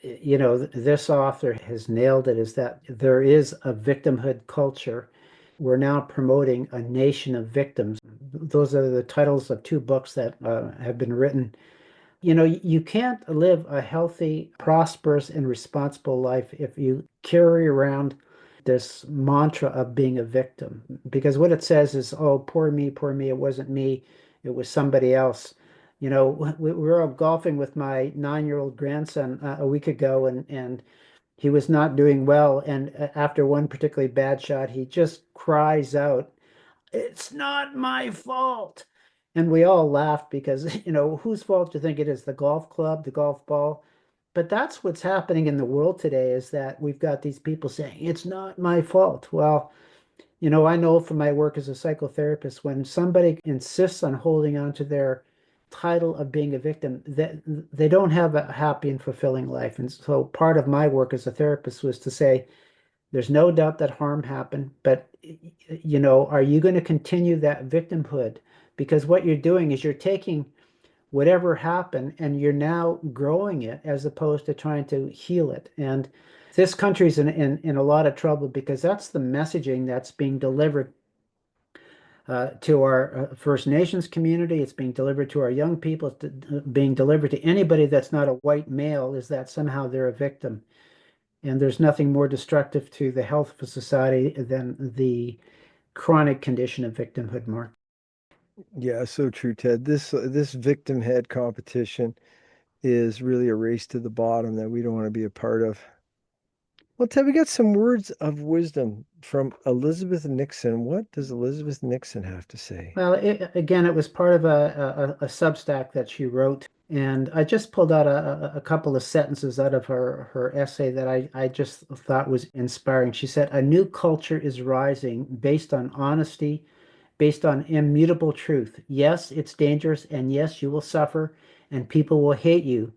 this author has nailed it, is that there is a victimhood culture. We're now promoting a nation of victims. Those are the titles of two books that have been written. You can't live a healthy, prosperous, and responsible life if you carry around this mantra of being a victim. Because what it says is, oh, poor me, it wasn't me, it was somebody else. We were out golfing with my 9-year-old grandson a week ago, and he was not doing well. And after one particularly bad shot, he just cries out, "It's not my fault." And we all laughed because, whose fault do you think it is? The golf club, the golf ball? But that's what's happening in the world today, is that we've got these people saying, "It's not my fault." Well, I know from my work as a psychotherapist, when somebody insists on holding on to their title of being a victim, that they don't have a happy and fulfilling life. And so part of my work as a therapist was to say, there's no doubt that harm happened, but are you going to continue that victimhood? Because what you're doing is you're taking whatever happened and you're now growing it as opposed to trying to heal it. And this country's in a lot of trouble because that's the messaging that's being delivered to our First Nations community. It's being delivered to our young people. It's being delivered to anybody that's not a white male, is that somehow they're a victim. And there's nothing more destructive to the health of a society than the chronic condition of victimhood, Mark. Yeah, so true, Ted. This victim head competition is really a race to the bottom that we don't want to be a part of. Well, Ted, we got some words of wisdom from Elizabeth Nixon. What does Elizabeth Nixon have to say? Well, again, it was part of a Substack that she wrote, and I just pulled out a couple of sentences out of her essay that I just thought was inspiring. She said, "A new culture is rising based on honesty, based on immutable truth. Yes, it's dangerous, and yes, you will suffer, and people will hate you,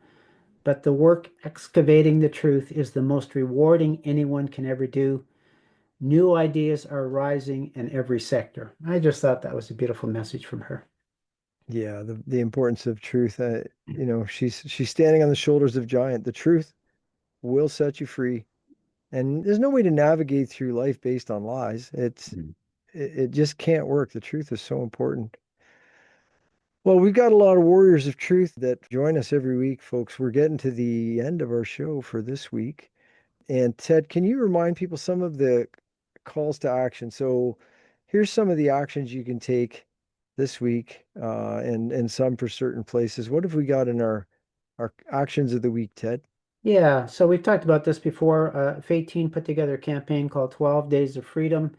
but the work excavating the truth is the most rewarding anyone can ever do. New ideas are rising in every sector." I just thought that was a beautiful message from her. Yeah, the importance of truth. She's standing on the shoulders of giant. The truth will set you free, and there's no way to navigate through life based on lies. It just can't work. The truth is so important. Well, we've got a lot of warriors of truth that join us every week, folks. We're getting to the end of our show for this week. And Ted, can you remind people some of the calls to action? So here's some of the actions you can take this week, and some for certain places. What have we got in our actions of the week, Ted? Yeah, so we've talked about this before. Fateen put together a campaign called 12 Days of Freedom.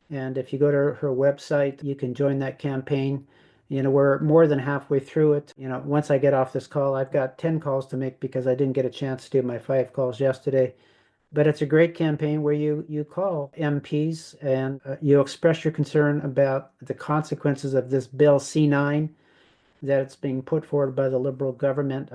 And if you go to her website, you can join that campaign. We're more than halfway through it. Once I get off this call, I've got 10 calls to make because I didn't get a chance to do my 5 calls yesterday. But it's a great campaign where you call MPs and you express your concern about the consequences of this bill C9 that's being put forward by the Liberal government,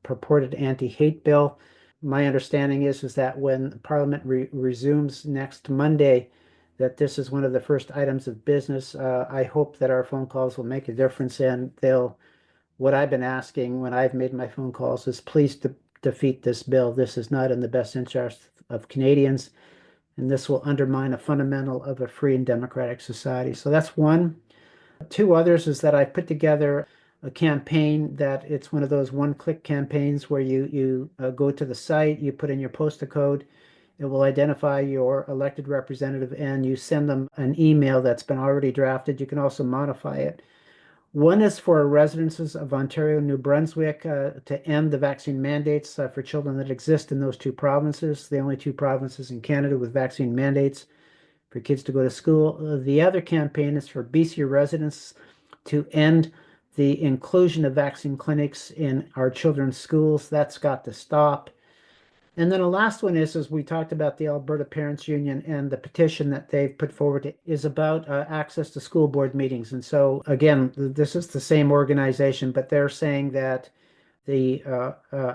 purported anti-hate bill. My understanding is that when Parliament resumes next Monday, that this is one of the first items of business. I hope that our phone calls will make a difference, and what I've been asking when I've made my phone calls is, please defeat this bill. This is not in the best interest of Canadians, and this will undermine a fundamental of a free and democratic society. So that's one. Two others is that I put together a campaign that it's one of those one-click campaigns where you go to the site, you put in your postal code, It will identify your elected representative and you send them an email that's been already drafted. You can also modify it. One is for residences of Ontario and New Brunswick to end the vaccine mandates for children that exist in those two provinces, the only two provinces in Canada with vaccine mandates for kids to go to school. The other campaign is for BC residents to end the inclusion of vaccine clinics in our children's schools. That's got to stop. And then the last one is, as we talked about the Alberta Parents Union and the petition that they've put forward is about access to school board meetings. And so again, this is the same organization, but they're saying that the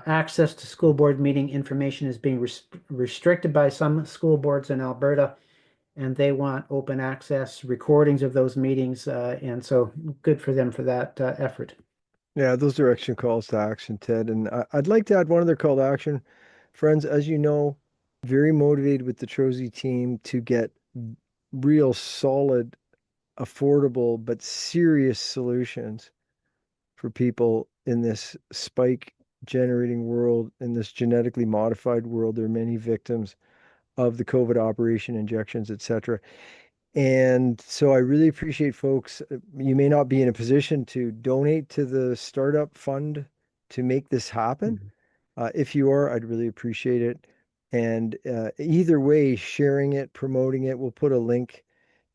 access to school board meeting information is being restricted by some school boards in Alberta, and they want open access recordings of those meetings. And so good for them for that effort. Yeah, those direction calls to action, Ted. And I'd like to add one other call to action. Friends, as you know, very motivated with the Trozy team to get real solid, affordable, but serious solutions for people in this spike generating world, in this genetically modified world. There are many victims of the COVID operation, injections, etc. And so I really appreciate folks. You may not be in a position to donate to the startup fund to make this happen. Mhm. If you are, I'd really appreciate it. And either way, sharing it, promoting it, we'll put a link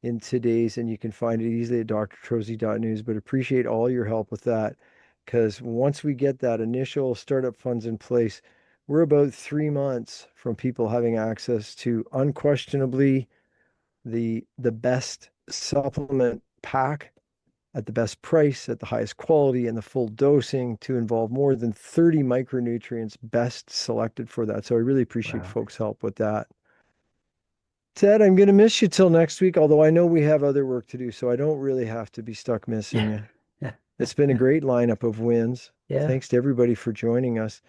in today's, and you can find it easily at drtrozy.news. But appreciate all your help with that, because once we get that initial startup funds in place, we're about 3 months from people having access to unquestionably the best supplement pack at the best price, at the highest quality, and the full dosing to involve more than 30 micronutrients best selected for that. So I really appreciate Wow. folks' help with that. Ted, I'm going to miss you till next week, although I know we have other work to do, so I don't really have to be stuck missing you. It's been a great lineup of wins. Yeah. Thanks to everybody for joining us.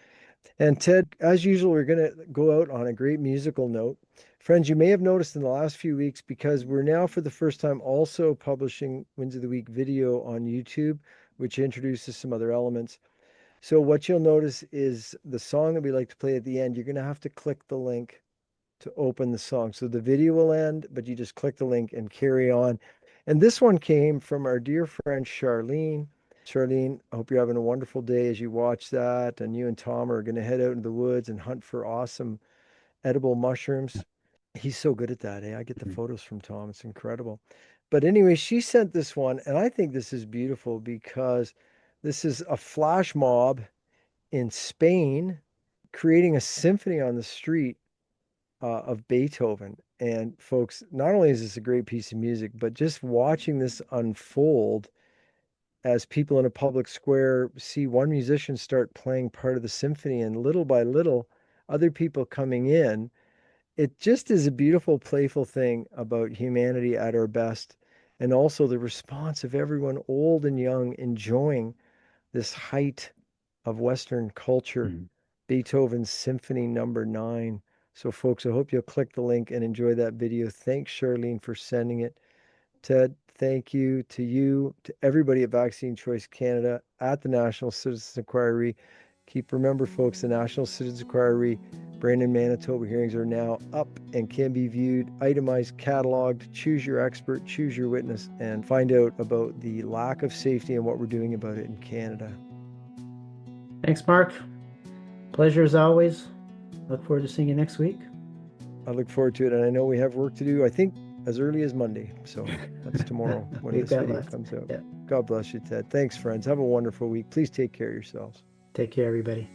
And Ted, as usual, we're going to go out on a great musical note. Friends, you may have noticed in the last few weeks, because we're now for the first time also publishing Wins of the Week video on YouTube, which introduces some other elements. So what you'll notice is the song that we like to play at the end, you're going to have to click the link to open the song. So the video will end, but you just click the link and carry on. And this one came from our dear friend Charlene. Charlene, I hope you're having a wonderful day as you watch that. And you and Tom are going to head out into the woods and hunt for awesome edible mushrooms. He's so good at that, eh? I get the Mhm. photos from Tom. It's incredible. But anyway, she sent this one, and I think this is beautiful because this is a flash mob in Spain creating a symphony on the street of Beethoven. And folks, not only is this a great piece of music, but just watching this unfold as people in a public square see one musician start playing part of the symphony, and little by little, other people coming in. It just is a beautiful, playful thing about humanity at our best, and also the response of everyone, old and young, enjoying this height of Western culture, Mhm. Beethoven's Symphony Number 9. So, folks, I hope you'll click the link and enjoy that video. Thanks, Charlene, for sending it. Ted, thank you, to everybody at Vaccine Choice Canada, at the National Citizens Inquiry. Remember, folks, the National Citizens Inquiry, Brandon, Manitoba hearings are now up and can be viewed, itemized, cataloged. Choose your expert, choose your witness, and find out about the lack of safety and what we're doing about it in Canada. Thanks, Mark. Pleasure as always. Look forward to seeing you next week. I look forward to it, and I know we have work to do, I think, as early as Monday. So that's tomorrow when We've this got video lots. comes out. Yeah. God bless you, Ted. Thanks, friends. Have a wonderful week. Please take care of yourselves. Take care, everybody.